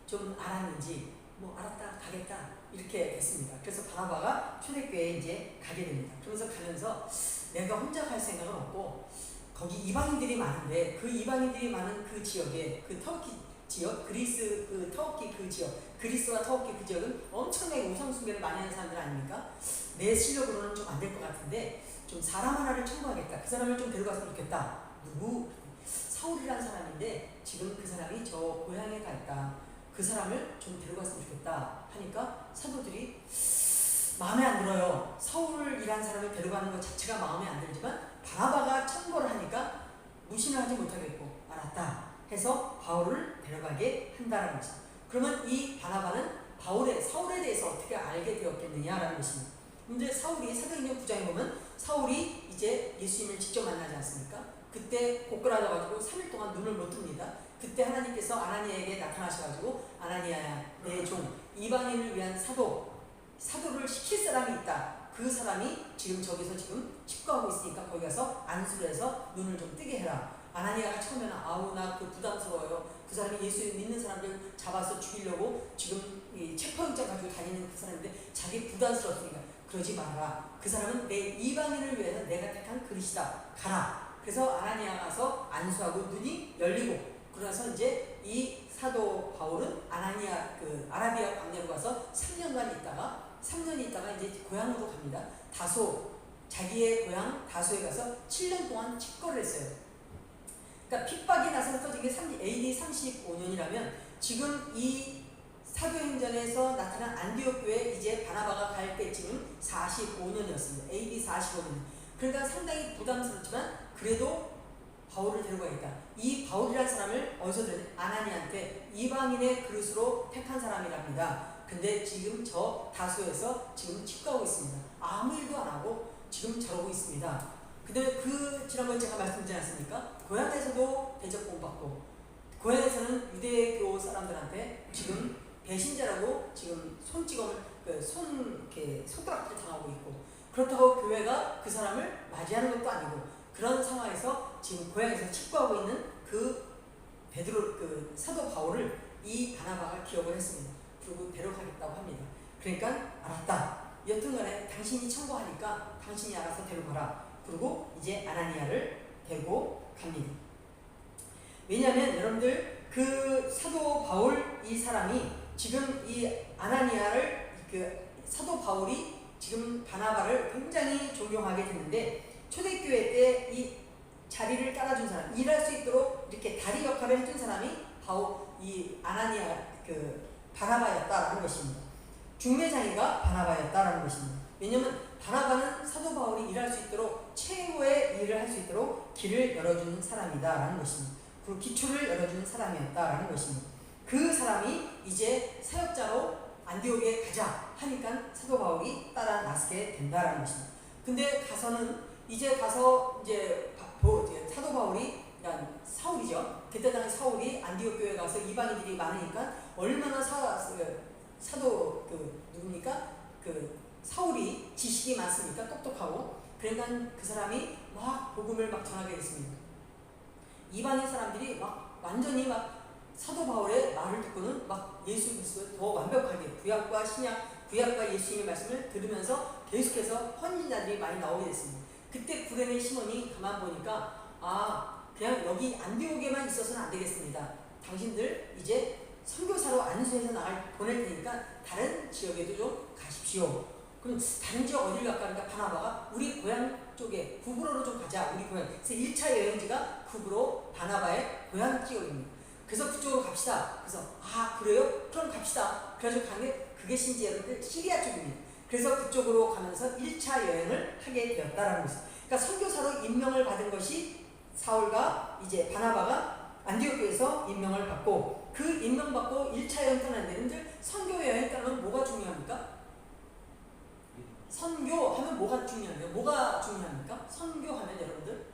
좀 알았는지 뭐 알았다 가겠다 이렇게 됐습니다. 그래서 바나바가 초대교회에 이제 가게 됩니다. 그러면서 가면서 내가 혼자 갈 생각은 없고 거기 이방인들이 많은데 그 이방인들이 많은 그 지역에 그 터키 지역 그리스 그 터키 그 지역 그리스와 터키 그 지역은 엄청나게 우상숭배를 많이 하는 사람들 아닙니까? 내 실력으로는 좀 안 될 것 같은데 좀 사람 하나를 청구하겠다. 그 사람을 좀 데려갔으면 좋겠다. 누구? 사울이라는 사람인데 지금 그 사람이 저 고향에 가 있다. 그 사람을 좀 데려갔으면 좋겠다 하니까 사도들이 마음에 안 들어요. 사울이라는 사람을 데려가는 것 자체가 마음에 안 들지만 바나바가 청구를 하니까 무신을 하지 못하겠고 알았다 해서 바울을 데려가게 한다는 것입니다. 그러면 이 바나바는 사울에 대해서 어떻게 알게 되었겠느냐라는 것입니다. 근데 사울이 사도행전 9장에 보면 사울이 이제 예수님을 직접 만나지 않습니까? 그때 고꾸라져가지고 3일 동안 눈을 못 뜹니다. 그때 하나님께서 아나니아에게 나타나셔가지고 아나니아야 내 종 이방인을 위한 사도를 시킬 사람이 있다. 그 사람이 지금 저기서 지금 칩거하고 있으니까 거기 가서 안수를 해서 눈을 좀 뜨게 해라. 아나니아가 처음에는 아우 나 그 부담스러워요. 그 사람이 예수 믿는 사람들 잡아서 죽이려고 지금 이 체포영장 가지고 다니는 그 사람인데 자기 부담스럽으니까 그러지 말아라. 그 사람은 내 이방인을 위해서 내가 택한 그릇이다. 가라. 그래서 아나니아가 가서 안수하고 눈이 열리고 그래서 이제 이 사도 바울은 아나니아 그 아라비아 광야로 가서 3년간 있다가 이제 고향으로 갑니다. 자기의 고향 다소에 가서 7년 동안 칩거를 했어요. 그러니까 핍박이 나서 터진 게 AD 35년이라면 지금 이 사도행전에서 나타난 안디옥 교회 이제 바나바가 갈 때쯤은 45년이었습니다. AD 45년. 그러니까 상당히 부담스럽지만 그래도 바울을 데려가겠다. 이 바울이라는 사람을 어디서 들었냐? 아나니아한테 이방인의 그릇으로 택한 사람이랍니다. 근데 지금 저 다소에서 지금 칩거하고 있습니다. 아무 일도 안 하고 지금 저러고 있습니다. 근데 지난번에 제가 말씀드리지 않았습니까? 고향에서도 대접 공받고 고향에서는 유대교 사람들한테 지금 배신자라고 지금 손찌검을 이렇게 손가락질 당하고 있고 그렇다고 교회가 그 사람을 맞이하는 것도 아니고 그런 상황에서 지금 고향에서 칩거하고 있는 그 사도 바울을 이 바나바가 기억을 했습니다. 그리고 데려가겠다고 합니다. 그러니까 알았다. 여튼간에 당신이 청구하니까 당신이 알아서 데려가라. 그리고 이제 아나니아를 데리고 갑니다. 왜냐하면 여러분들 그 사도 바울 이 사람이 지금 이 아나니아를 사도 바울이 지금 바나바를 굉장히 존경하게 됐는데 초대교회 때 이 자리를 깔아준 사람, 일할 수 있도록 이렇게 다리 역할을 해준 사람이 이 아나니아 바나바였다라는 것입니다. 중매장이가 바나바였다라는 것입니다. 왜냐하면 바나바는 사도 바울이 일할 수 있도록 최고의 일을 할 수 있도록 길을 열어준 사람이다라는 것입니다. 그리고 기초를 열어준 사람이었다라는 것입니다. 그 사람이 이제 사역자로 안디옥에 가자 하니까 사도 바울이 따라 나서게 된다라는 것입니다. 근데 가서 사도 바울이 사울이죠. 그때 당시 사울이 안디옥 교회 가서 이방인들이 많으니까 얼마나 사도 누굽니까? 사울이 지식이 많습니까? 똑똑하고. 그러니까 그 사람이 막 복음을 막 전하게 됐습니다. 이방인 사람들이 막 완전히 막 사도 바울의 말을 듣고는 막 예수 그리스도를 더 완벽하게 구약과 신약, 구약과 예수님의 말씀을 들으면서 계속해서 헌신자들이 많이 나오게 됐습니다. 그때 구레네 시몬이 가만 보니까 그냥 여기 안디옥에만 있어서는 안 되겠습니다. 당신들 이제 선교사로 안수해서 보낼 테니까 다른 지역에도 좀 가십시오. 그럼 다른 지역 어디를 갈까? 그러니까 바나바가 우리 고향 쪽에 구브로로 좀 가자. 우리 고향. 그래서 1차 여행지가 구브로 바나바의 고향 지역입니다. 그래서 그쪽으로 갑시다. 그래서 아 그래요? 그럼 갑시다. 그래가지고 간 게 그게 신지 여러분들 시리아 쪽입니다. 그래서 그쪽으로 가면서 1차 여행을 하게 되었다라는 것입니다. 그러니까 선교사로 임명을 받은 것이 사울과 이제 바나바가 안디옥교에서 임명을 받고 그 임명받고 1차 여행 떠난 데는 선교 여행 떠나면 뭐가 중요합니까? 선교하면 뭐가 중요한데요? 뭐가 중요합니까? 선교하면 여러분들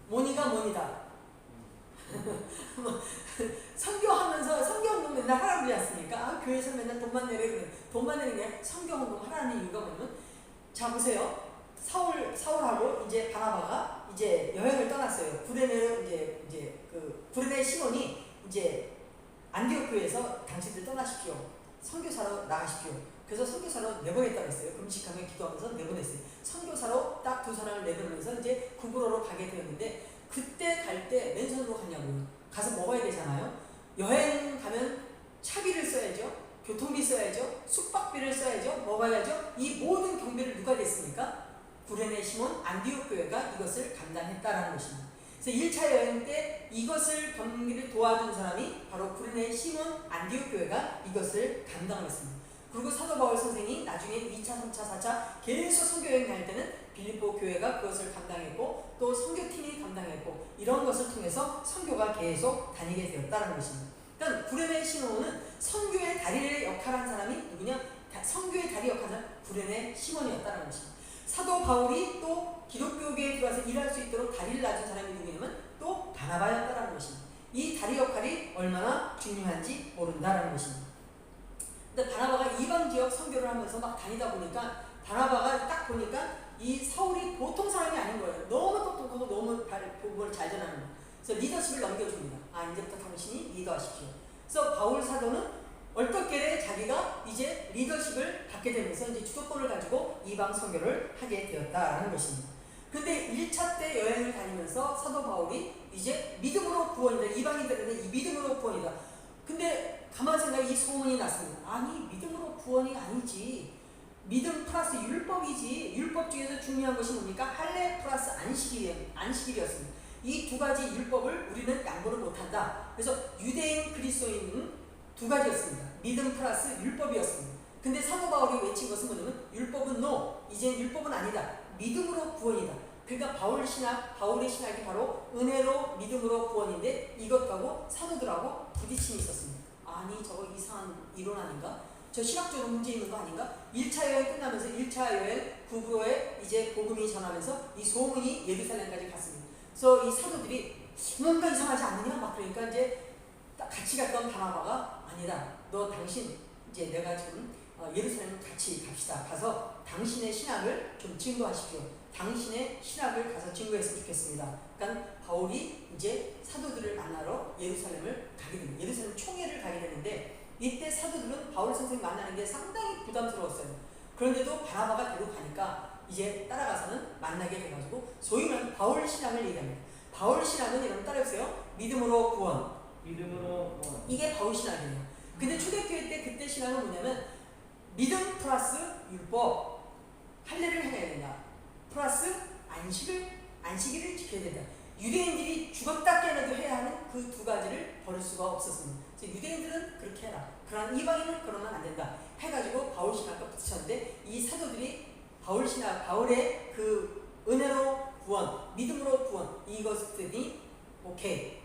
뭐니가 뭐니다. 선교하면서 선교운동 맨날 하라고 그러지 않습니까? 아, 교회에서 맨날 돈만 내래 돈만 내는 게 선교운동 하라는 이유가 뭐냐면 자 보세요. 사울하고 이제 바나바가 이제 여행을 떠났어요. 구레네로 이제 그 구레네 시몬이 이제 안디옥 교회에서 당신들 떠나십시오. 선교사로 나가십시오. 그래서 선교사로 내보냈다고 했어요. 금식하며 기도하면서 내보냈어요. 선교사로 딱 두 사람을 내보내면서 이제 구브로로 가게 되었는데 그때 갈 때 맨손으로 갔냐고요. 가서 먹어야 되잖아요. 여행 가면 차비를 써야죠. 교통비 써야죠. 숙박비를 써야죠. 먹어야죠. 이 모든 경비를 누가 냈습니까? 구레네 시몬 안디옥 교회가 이것을 감당했다라는 것입니다. 그래서 1차 여행 때 이것을 경비를 도와준 사람이 바로 구레네 시몬 안디옥 교회가 이것을 감당을 했습니다. 그리고 사도 바울 선생이 나중에 2차, 3차, 4차 계속 선교여행 다닐 때는 빌립보 교회가 그것을 감당했고 또 선교팀이 감당했고 이런 것을 통해서 선교가 계속 다니게 되었다는 것입니다. 그러니까 구레네 시몬은 선교의 다리의 역할을 한 사람이 누구냐? 선교의 다리 역할을 한 구레네 시몬이었다는 것입니다. 사도 바울이 또 기독교계에 들어와서 일할 수 있도록 다리를 놔준 사람이 누구냐면 또 바나바였다는 것입니다. 이 다리 역할이 얼마나 중요한지 모른다는 것입니다. 근데 바나바가 이방 지역 선교를 하면서 막 다니다 보니까 바나바가 딱 보니까 이 사울이 보통 사람이 아닌 거예요. 너무 똑똑하고 너무 복음을 잘 전하는 거예요. 그래서 리더십을 넘겨줍니다. 아 이제부터 당신이 리더하십시오. 그래서 바울 사도는 얼떨결에 자기가 이제 리더십을 받게 되면서 이제 주도권을 가지고 이방 선교를 하게 되었다라는 것입니다. 근데 1차 때 여행을 다니면서 사도 바울이 이제 믿음으로 구원이다. 이방인들한테 이 믿음으로 구원이다. 근데 가만 생각해 이 소문이 났습니다. 아니 믿음으로 구원이 아니지. 믿음 플러스 율법이지. 율법 중에서 중요한 것이 뭡니까? 할례 플러스 안식일이었습니다. 이 두 가지 율법을 우리는 양보를 못한다. 그래서 유대인 그리스도인은 두 가지였습니다. 믿음 플러스 율법이었습니다. 근데 사도 바울이 외친 것은 뭐냐면 율법은 no. 이제 율법은 아니다. 믿음으로 구원이다. 그러니까 바울의 신학이 바로 은혜로 믿음으로 구원인데 이것하고 사도들하고 부딪힘이 있었습니다. 아니 저거 이상한 이론 아닌가? 저 신학적으로 문제 있는 거 아닌가? 1차 여행 끝나면서 1차 여행 구브로에 이제 복음이 전하면서 이 소문이 예루살렘까지 갔습니다. 그래서 이 사도들이 뭔가 이상하지 않느냐? 막 그러니까 이제 같이 갔던 바나바가 아니다. 너 당신 이제 내가 지금 예루살렘 같이 갑시다. 가서 당신의 신학을 좀 증거하십시오. 당신의 신학을 가서 증거했으면 좋겠습니다. 그러니까 바울이 이제 사도들을 만나러 예루살렘을 가게 됩니다. 예루살렘 총회를 가게 되는데 이때 사도들은 바울 선생님 만나는 게 상당히 부담스러웠어요. 그런데도 바나바가 데려가니까 이제 따라가서는 만나게 돼가지고 소위 말하는 바울 신학을 얘기합니다. 바울 신학은 여러분 따라해보세요. 믿음으로 구원. 믿음으로 구원. 이게 바울 신학이에요. 근데 초대교회 때 그때 신학은 뭐냐면 믿음 플러스 율법. 할례를 해야 된다. 플러스 안식일을 지켜야 된다. 유대인들이 죽었다 깨어나도 해야 하는 그 두 가지를 버릴 수가 없었습니다. 그래서 유대인들은 그렇게 해라. 그러나 이방인은 그러면 안 된다. 해가지고 바울 신학과 붙이셨는데 이 사도들이 바울 신학, 바울의 그 은혜로 구원, 믿음으로 구원 이것들이 오케이.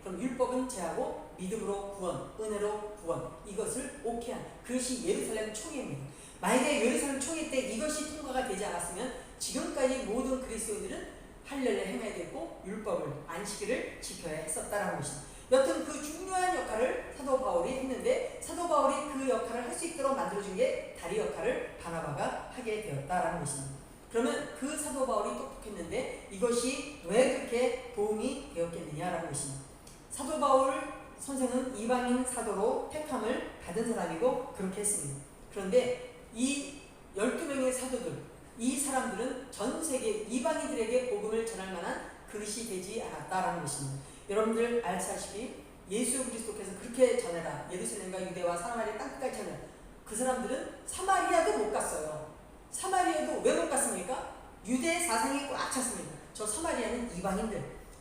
그럼 율법은 제하고 믿음으로 구원, 은혜로 구원 이것을 오케이한 그것이 예루살렘 총회입니다. 만약에 예루살렘 총회 때 이것이 통과가 되지 않았으면 지금까지 모든 그리스도인들은 할례를 행해야 되고 율법을 안식일을 지켜야 했었다라는 것입니다. 여튼 그 중요한 역할을 사도 바울이 했는데 사도 바울이 그 역할을 할 수 있도록 만들어준 게 다리 역할을 바나바가 하게 되었다라는 것입니다. 그러면 그 사도 바울이 똑똑했는데 이것이 왜 그렇게 도움이 되었겠느냐라는 것입니다. 사도 바울 선생은 이방인 사도로 택함을 받은 사람이고 그렇게 했습니다. 그런데 이 12명의 사도들 이 사람들은 전 세계 이방인들에게 복음을 전할 만한 그릇이 되지 않았다라는 것입니다. 여러분들 알다시피 예수 그리스도께서 그렇게 전해라. 예루살렘과 유대와 사마리아 땅끝까지 전해라. 그 사람들은 사마리아도 못 갔어요. 사마리아도 왜 못 갔습니까? 유대 사상이 꽉 찼습니다. 저 사마리아는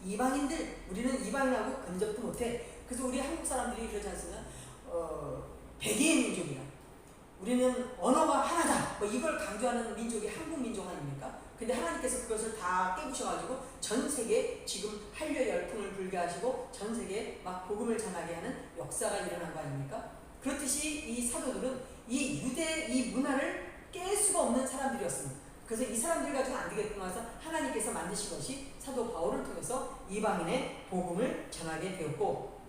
이방인들, 우리는 이방인하고 근접도 못해. 그래서 우리 한국 사람들이 그러지 않습니까? 백의 민족이야. 우리는 언어가 하나다. 뭐 이걸 강조하는 민족이 한국 민족 아닙니까? 근데 하나님께서 그것을 다 깨부셔가지고 전 세계 지금 한류 열풍을 불게 하시고 전 세계에 막 복음을 전하게 하는 역사가 일어난 거 아닙니까? 그렇듯이 이 사도들은 이 유대 이 문화를 깰 수가 없는 사람들이었습니다. 그래서 이 사람들 가지고 안 되겠구나 해서 하나님께서 만드신 것이 사도 바울을 통해서 이방인의 복음을 전하게 되었고,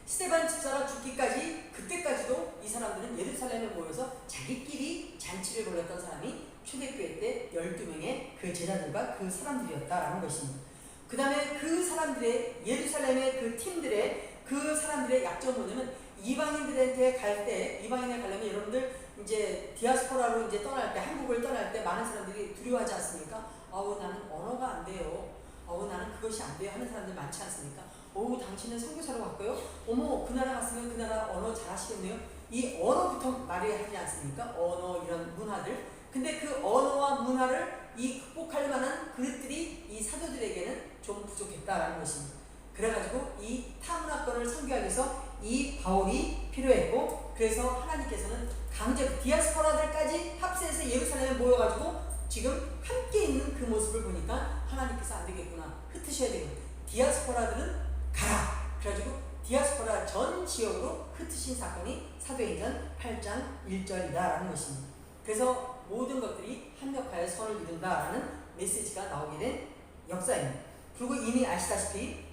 스데반 집사가 죽기까지 그때까지도 이 사람들은 예루살렘에 모여서 자기끼리 잔치를 벌였던 사람이 초대교회 때 12명의 그 제자들과 그 사람들이었다라는 것입니다. 그 다음에 그 사람들의 예루살렘의 그 팀들의 그 사람들의 약점은 뭐냐면 이방인들한테 갈 때, 이방인에 가려면 여러분들 이제 디아스포라로 이제 떠날 때, 한국을 떠날 때 많은 사람들이 두려워하지 않습니까? 나는 언어가 안 돼요. 나는 그것이 안 돼요 하는 사람들 많지 않습니까? 당신은 선교사로 갔고요. 그 나라 갔으면 그 나라 언어 잘하시겠네요. 이 언어부터 말해야 하지 않습니까? 언어 이런 문화들. 근데 그 언어와 문화를 극복할 만한 그릇들이 이 사도들에게는 좀 부족했다라는 것입니다. 그래가지고 이 타문화권을 선교하기 위해서 이 바울이 필요했고, 그래서 하나님께서는 강제 디아스포라들까지 합세해서 예루살렘에 모여가지고 지금 함께 있는 그 모습을 보니까 하나님께서 안 되겠구나, 흩으셔야 되겠구나, 디아스포라들은 가라. 그래가지고 디아스포라 전 지역으로 흩으신 사건이 사도행전 8장 1절이다라는 것입니다. 그래서 모든 것들이 합력하여 선을 이룬다라는 메시지가 나오게 된 역사입니다. 그리고 이미 아시다시피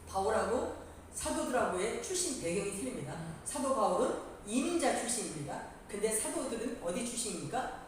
바울하고 사도들하고의 출신 배경이 틀립니다. 사도 바울은 이민자 출신입니다. 근데 사도들은 어디 출신입니까?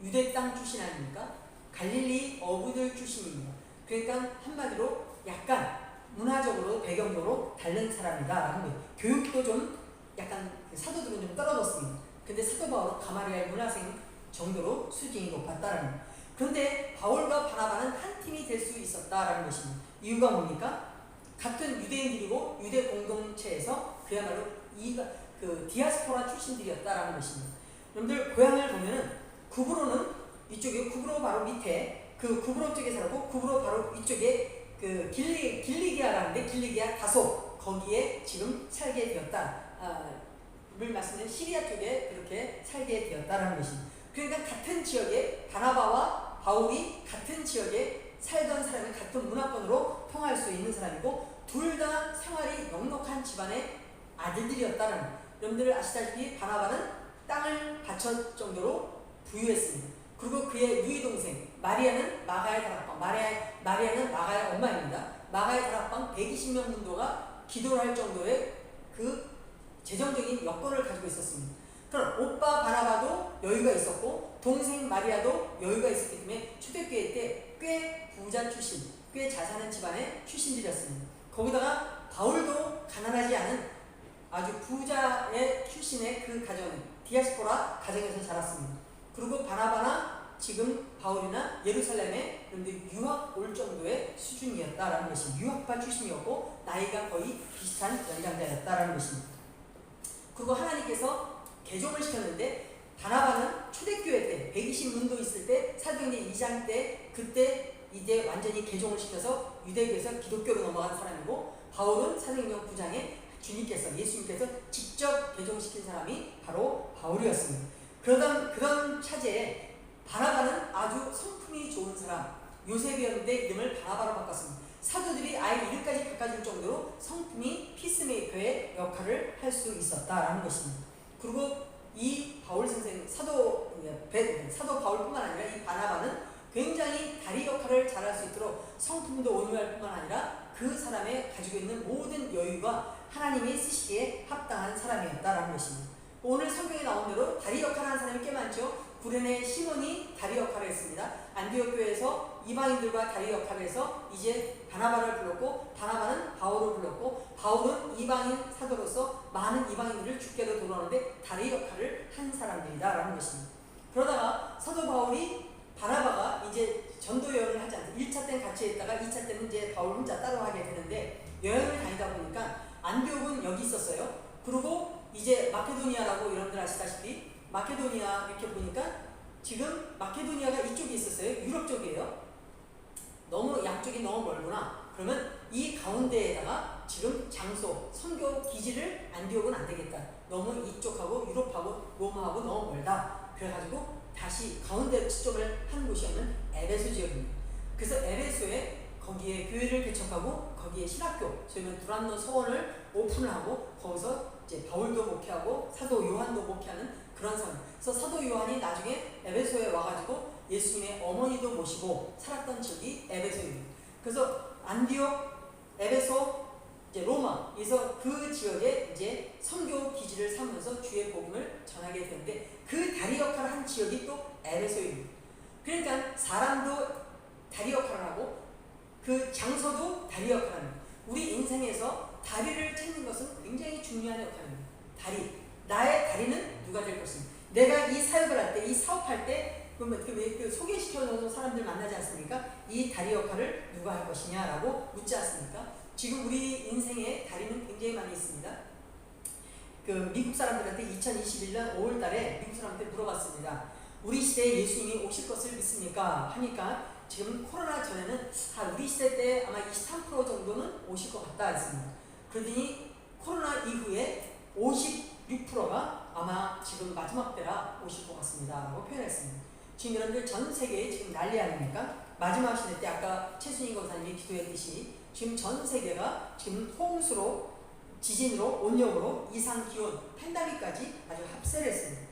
유대 땅 출신 아닙니까? 갈릴리 어부들 출신입니다. 그러니까 한마디로 약간 문화적으로 배경적으로 다른 사람이다라는 거예요. 교육도 좀 약간 사도들은 좀 떨어졌습니다. 근데 사도 바울은 가마리엘 문화생 정도로 수준이 높았다라는 거예요. 그런데 바울과 바나바는 한 팀이 될 수 있었다라는 것입니다. 이유가 뭡니까? 같은 유대인들이고 유대 공동체에서 그야말로 그 디아스포라 출신들이었다라는 것입니다. 여러분들 고향을 보면은 구브로는 이쪽에, 구브로 바로 밑에 그 구브로 쪽에 살고, 구브로 바로 이쪽에 그 길리기아라는데, 길리기아 다소 거기에 지금 살게 되었다. 물 말씀드린 시리아 쪽에 그렇게 살게 되었다라는 것입니다. 그러니까 같은 지역에 바나바와 바울이 같은 지역에 살던 사람이 같은 문화권으로 통할 수 있는 사람이고, 둘 다 생활이 넉넉한 집안의 아들들이었다는 거예요. 여러분들 아시다시피 바나바는 땅을 바칠 정도로 부유했습니다. 그리고 그의 누이 동생 마리아는 마가의 다락방, 마리아는 마가의 엄마입니다. 마가의 다락방 120명 문도가 기도를 할 정도의 그 재정적인 여건을 가지고 있었습니다. 그럼 오빠 바나바도 여유가 있었고 동생 마리아도 여유가 있었기 때문에 초대교회 때 꽤 부자 출신, 꽤 잘 사는 집안의 출신들이었습니다. 거기다가 바울도 가난하지 않은 아주 부자의 출신의 그 가정, 디아스포라 가정에서 자랐습니다. 그리고 바나바나 지금 바울이나 예루살렘에 유학 올 정도의 수준이었다라는 것입니다. 유학파 출신이었고 나이가 거의 비슷한 연장자였다라는 것입니다. 그리고 하나님께서 개종을 시켰는데, 바나바는 초대교회 때 120문도 있을 때 사도행전 2장 때 그때 이제 완전히 개종을 시켜서 유대교에서 기독교로 넘어간 사람이고, 바울은 사도행전 9장에 예수님께서 직접 개종시킨 사람이 바로 바울이었습니다. 그런 차제에 바나바는 아주 성품이 좋은 사람, 요셉이었는데 이름을 바나바로 바꿨습니다. 사도들이 아예 이름까지 바꿔줄 정도로 성품이 피스메이커의 역할을 할 수 있었다라는 것입니다. 그리고 이 바울 선생, 사도 바울뿐만 아니라 이 바나바는 굉장히 다리 역할을 잘할 수 있도록 성품도 온유할 뿐만 아니라 그 사람의 가지고 있는 모든 여유가 하나님이 쓰시기에 합당한 사람이었다라는 것입니다. 오늘 성경에 나온 대로 다리 역할을 하는 사람이 꽤 많죠. 구레네 시몬이 다리 역할을 했습니다. 안디옥 교회에서 이방인들과 다리 역할을 해서 이제 바나바를 불렀고, 바나바는 바울을 불렀고, 바울은 이방인 사도로서 많은 이방인들을 주께로 돌아오는데 다리 역할을 한 사람들이다라는 것입니다. 그러다가 사도 바울이 바나바가 이제 전도 여행을 하지 않습니다. 1차 때는 같이 했다가 2차 때는 이제 바울 혼자 따로 하게 되는데, 여행을 다니다 보니까 안디옥은 여기 있었어요. 그리고 이제 마케도니아라고 여러분들 아시다시피 마케도니아 이렇게 보니까 지금 마케도니아가 이쪽에 있었어요. 유럽 쪽이에요. 너무 양쪽이 너무 멀구나. 그러면 이 가운데에다가 지금 장소, 선교 기지를 안디옥은 안 되겠다. 너무 이쪽하고 유럽하고 로마하고 너무 멀다. 그래가지고 다시 가운데 지점을 한 곳이었는 에베소 지역입니다. 그래서 에베소에 거기에 교회를 개척하고 거기에 신학교, 저희는 두란노 서원을 오픈하고 거기서 이제 바울도 목회하고 사도 요한도 목회하는 그런 상황. 그래서 사도 요한이 나중에 에베소에 와가지고 예수님의 어머니도 모시고 살았던 지역이 에베소입니다. 그래서 안디옥, 에베소, 이제 로마에서 그 지역에 이제 선교 기지를 삼으면서 주의 복음을 전하게 되는데 그 다리 역할을 한 지역이 또 에베소입니다. 그러니까 사람도 다리 역할을 하고 그 장소도 다리 역할을 합니다. 우리 인생에서 다리를 찾는 것은 굉장히 중요한 역할입니다. 다리. 나의 다리는 누가 될 것입니다. 내가 이 사역을 할 때, 이 사업할 때 그 소개시켜줘서 사람들 만나지 않습니까? 이 다리 역할을 누가 할 것이냐라고 묻지 않습니까? 지금 우리 인생에 다리는 굉장히 많이 있습니다. 그 미국 사람들한테 2021년 5월달에 미국 사람한테 물어봤습니다. 우리 시대에 예수님이 오실 것을 믿습니까? 하니까 지금 코로나 전에는 우리 시대 때 아마 23% 정도는 오실 것 같다 했습니다. 그러더니 코로나 이후에 56%가 아마 지금 마지막 때라 오실 것 같습니다 라고 표현했습니다. 지금 여러분들 전 세계에 지금 난리 아닙니까? 마지막 시대 때 아까 최순희 권사님이 기도했듯이 지금 전 세계가 지금 홍수로, 지진으로, 온역으로, 이상기온, 팬데믹까지 아주 합세를 했습니다.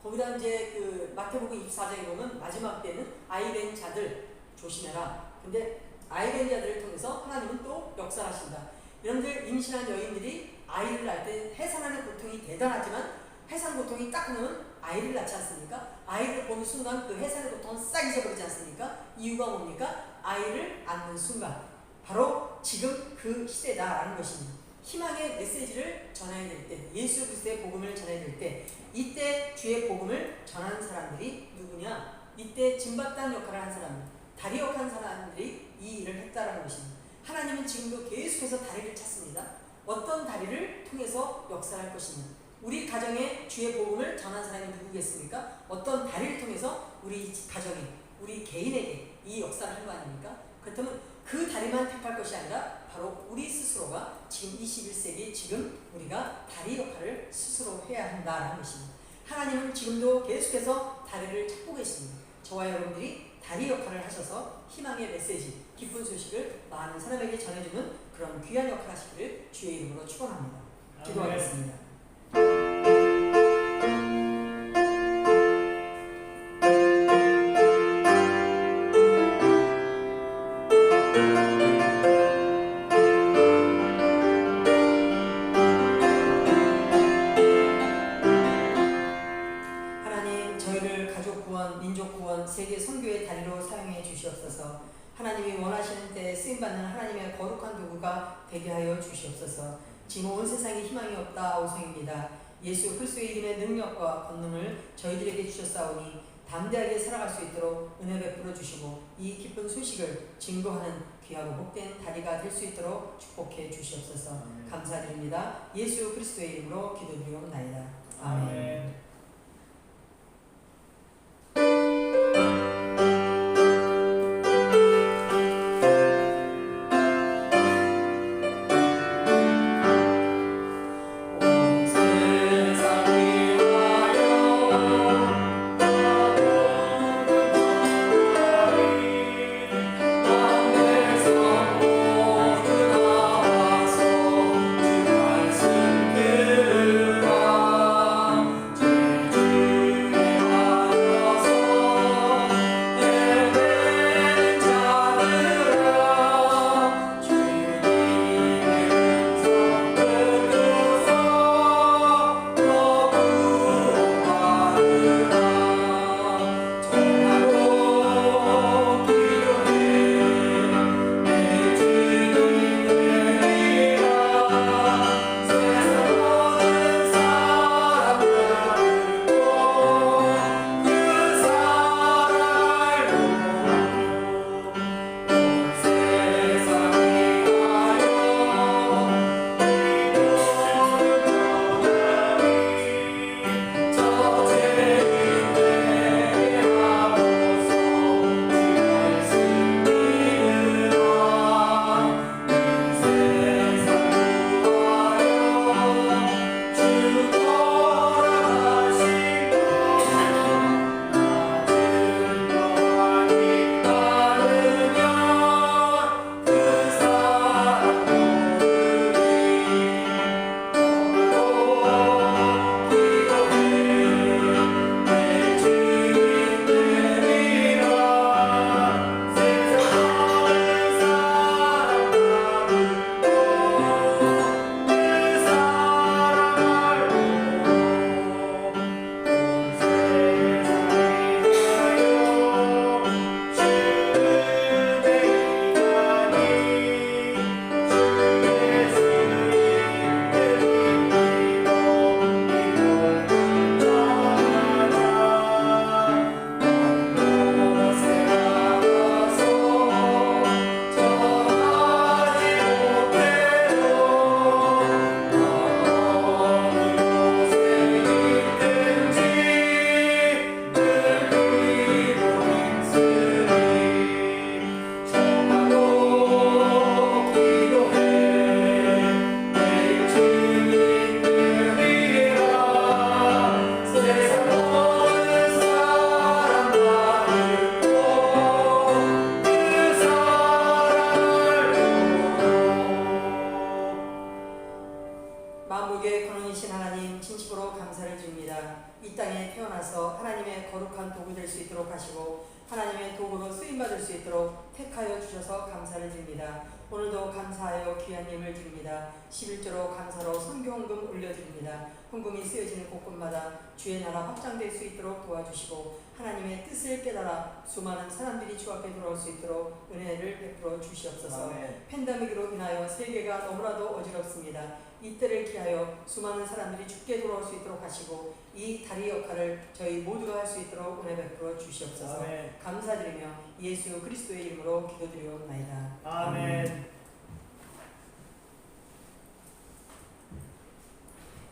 거기다 이제 그 마태복음 24장에 보면 마지막 때는 아이된 자들 조심해라. 근데 아이된 자들을 통해서 하나님은 또 역사하신다. 여러분들 임신한 여인들이 아이를 낳을 때 해산하는 고통이 대단하지만 해산 고통이 딱 나면 아이를 낳지 않습니까? 아이를 보는 순간 그 해산의 고통은 싹 잊어버리지 않습니까? 이유가 뭡니까? 아이를 낳는 순간 바로 지금 그 시대다라는 것입니다. 희망의 메시지를 전해야 될 때, 예수 그리스도의 복음을 전해야 될 때, 이때 주의 복음을 전하는 사람들이 누구냐? 이때 짐박단 역할을 한 사람들, 다리 역할을 한 사람들이 이 일을 했다라는 것입니다. 하나님은 지금도 계속해서 다리를 찾습니다. 어떤 다리를 통해서 역사할 것이냐? 우리 가정에 주의 복음을 전한 사람이 누구겠습니까? 어떤 다리를 통해서 우리 가정이, 우리 개인에게 이 역사를 한 거 아닙니까? 그렇다면 그 다리만 택할 것이 아니라 바로 우리 스스로가 지금 21세기 지금 우리가 다리 역할을 스스로 해야 한다는 것입니다. 하나님은 지금도 계속해서 다리를 찾고 계십니다. 저와 여러분들이 다리 역할을 하셔서 희망의 메시지, 기쁜 소식을 많은 사람에게 전해주는 그런 귀한 역할 하시기를 주의 이름으로 축원합니다. 기도하겠습니다. 하나님, 저희를 가족 구원, 민족 구원, 세계 선교의 다리로 사용해 주시옵소서. 하나님이 원하시는 때 쓰임받는 하나님의 거룩한 도구가 되게 하여 주시옵소서. 지금 온 세상에 희망이 없다 오성입니다. 예수 그리스도의 이름의 능력과 권능을 저희들에게 주셨사오니 담대하게 살아갈 수 있도록 은혜 베풀어 주시고 이 기쁜 소식을 증거하는 귀하고 복된 다리가 될 수 있도록 축복해 주시옵소서. 감사드립니다. 예수 그리스도의 이름으로 기도드리옵나이다. 아멘. 주 진심으로 감사를 드립니다. 이 땅에 태어나서 하나님의 거룩한 도구 될 수 있도록 하시고 하나님의 도구로 쓰임받을 수 있도록 택하여 주셔서 감사를 드립니다. 오늘도 감사하여 귀한 예물 드립니다. 11조로 감사로 선교헌금 올려드립니다. 헌금이 쓰여지는 곳곳마다 주의 나라 확장될 수 있도록 도와주시고 하나님의 뜻을 깨달아 수많은 사람들이 주 앞에 돌아올 수 있도록 은혜를 베풀어 주시옵소서. 아멘. 팬데믹으로 인하여 세계가 너무나도 어지럽습니다. 이때를 기하여 수많은 사람들이 죽게 돌아올 수 있도록 하시고 이 다리 역할을 저희 모두가 할 수 있도록 은혜 베풀어 주시옵소서. 아멘. 감사드리며 예수 그리스도의 이름으로 기도드리옵나이다. 아멘.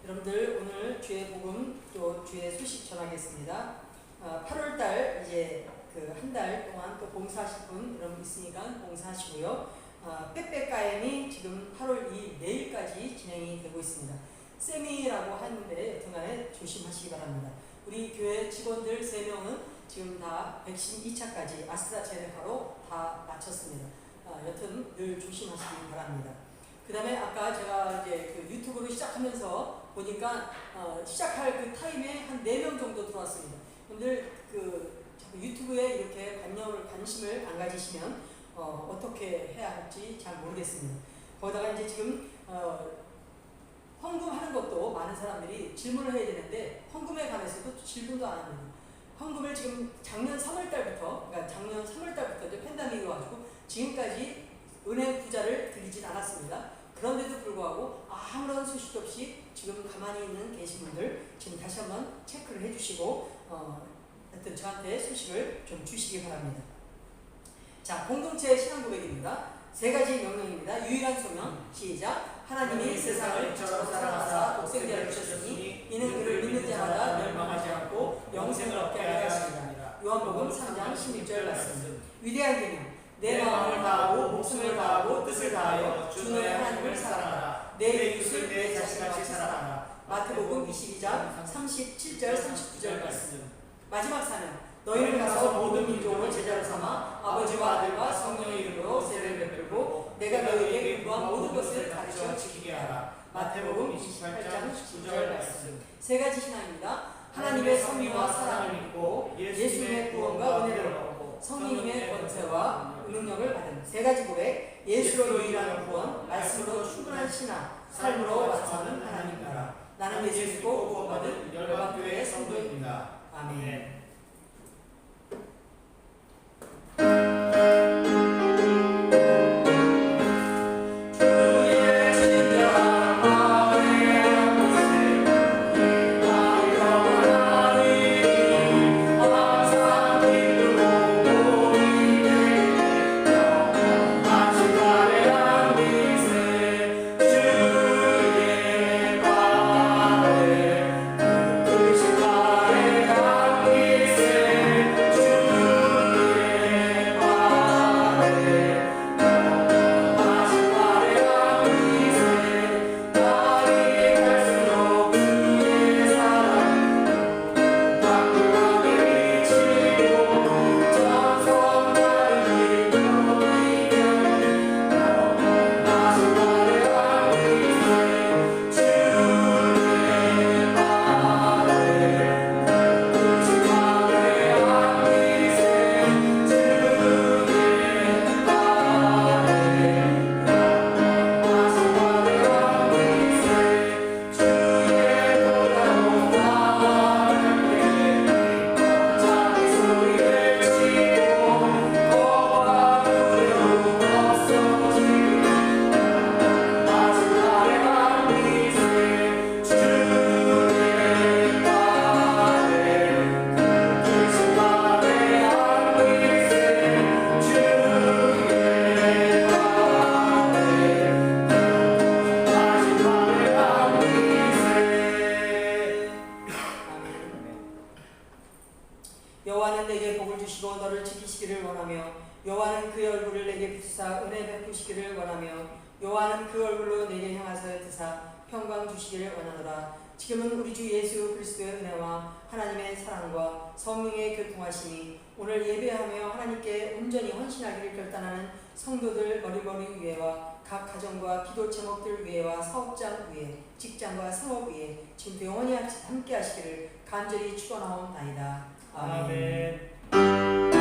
여러분들 오늘 주의 복음 또 주의 소식 전하겠습니다. 8월달 이제 그 한 달 동안 또 봉사하실 분 여러분 있으니까 봉사하시고요. 빼빼까엠이 지금 8월 2일 내일까지 진행이 되고 있습니다. 세미라고 하는데 여튼간에 조심하시기 바랍니다. 우리 교회 직원들 3명은 지금 다 백신 2차까지 아스트라제네카로 다 마쳤습니다. 여튼 늘 조심하시기 바랍니다. 그 다음에 아까 제가 이제 그 유튜브를 시작하면서 보니까 시작할 그 타임에 한 4명 정도 들어왔습니다. 여러분들 그 유튜브에 이렇게 관심을 안 가지시면 어떻게 해야 할지 잘 모르겠습니다. 거기다가 이제 지금 헌금하는 것도 많은 사람들이 질문을 해야 되는데 헌금에 관해서도 질문도 안 합니다. 헌금을 지금 작년 3월달부터 그러니까 작년 3월달부터 이제 팬데믹이 와가지고 지금까지 은행 부자를 드리진 않았습니다. 그런데도 불구하고 아무런 소식도 없이 지금 가만히 계신 분들 지금 다시 한번 체크를 해주시고 하여튼 저한테 소식을 좀 주시기 바랍니다. 자, 공동체 신앙 고백입니다. 3가지 명령입니다. 유일한 소명, 시작. 하나님이 세상을 이처럼 사랑하사 독생자를 주셨으니 이는 그를 믿는 자마다 멸망하지 않고 영생을 얻게 하려 하십니다. 요한복음 3장 16절 말씀. 위대한 계명. 내 마음을 다하고 목숨을 다하고 뜻을 다하여 주 너의 하나님을 사랑하라. 내 이웃을 내 자신같이 사랑하라. 마태복음 22장 37절 39절 말씀. 마지막 사명. 너희는 가서 모든 민족을 제자로 삼아 아버지와 아들과 성령의 이름으로 세례를 베풀고 내가 너희에게 공부한 모든 것을 가르쳐 지키게 하라. 마태복음 28장 19절 말씀. 3가지 신앙입니다. 하나님의 섭리와 사랑을 믿고 예수님의 구원과 은혜를 얻고 성령님의 권세와 능력을 받은 3가지 고백. 예수로 유일한 구원, 말씀으로 충분한 신앙, 삶으로 완성하는 하나님 나라. 나는 예수 믿고 구원받은 열방교회의 성도입니다. 아멘. 여호와는 내게 복을 주시고 너를 지키시기를 원하며 여호와는 그의 얼굴을 내게 비추사 은혜 베푸시기를 원하며 여호와는 그 얼굴로 내게 향하사 드사 평강 주시기를 원하노라. 지금은 우리 주 예수 그리스도의 은혜와 하나님의 사랑과 성령의 교통하심이 오늘 예배하며 하나님께 온전히 헌신하기를 결단하는 성도들 머리머리 위에와 각 가정과 기도 제목들 위에와 사업장 위에 직장과 상업 위에 지금도 영원히 함께 하시기를 간절히 축원하옵나이다. 아멘. 아멘.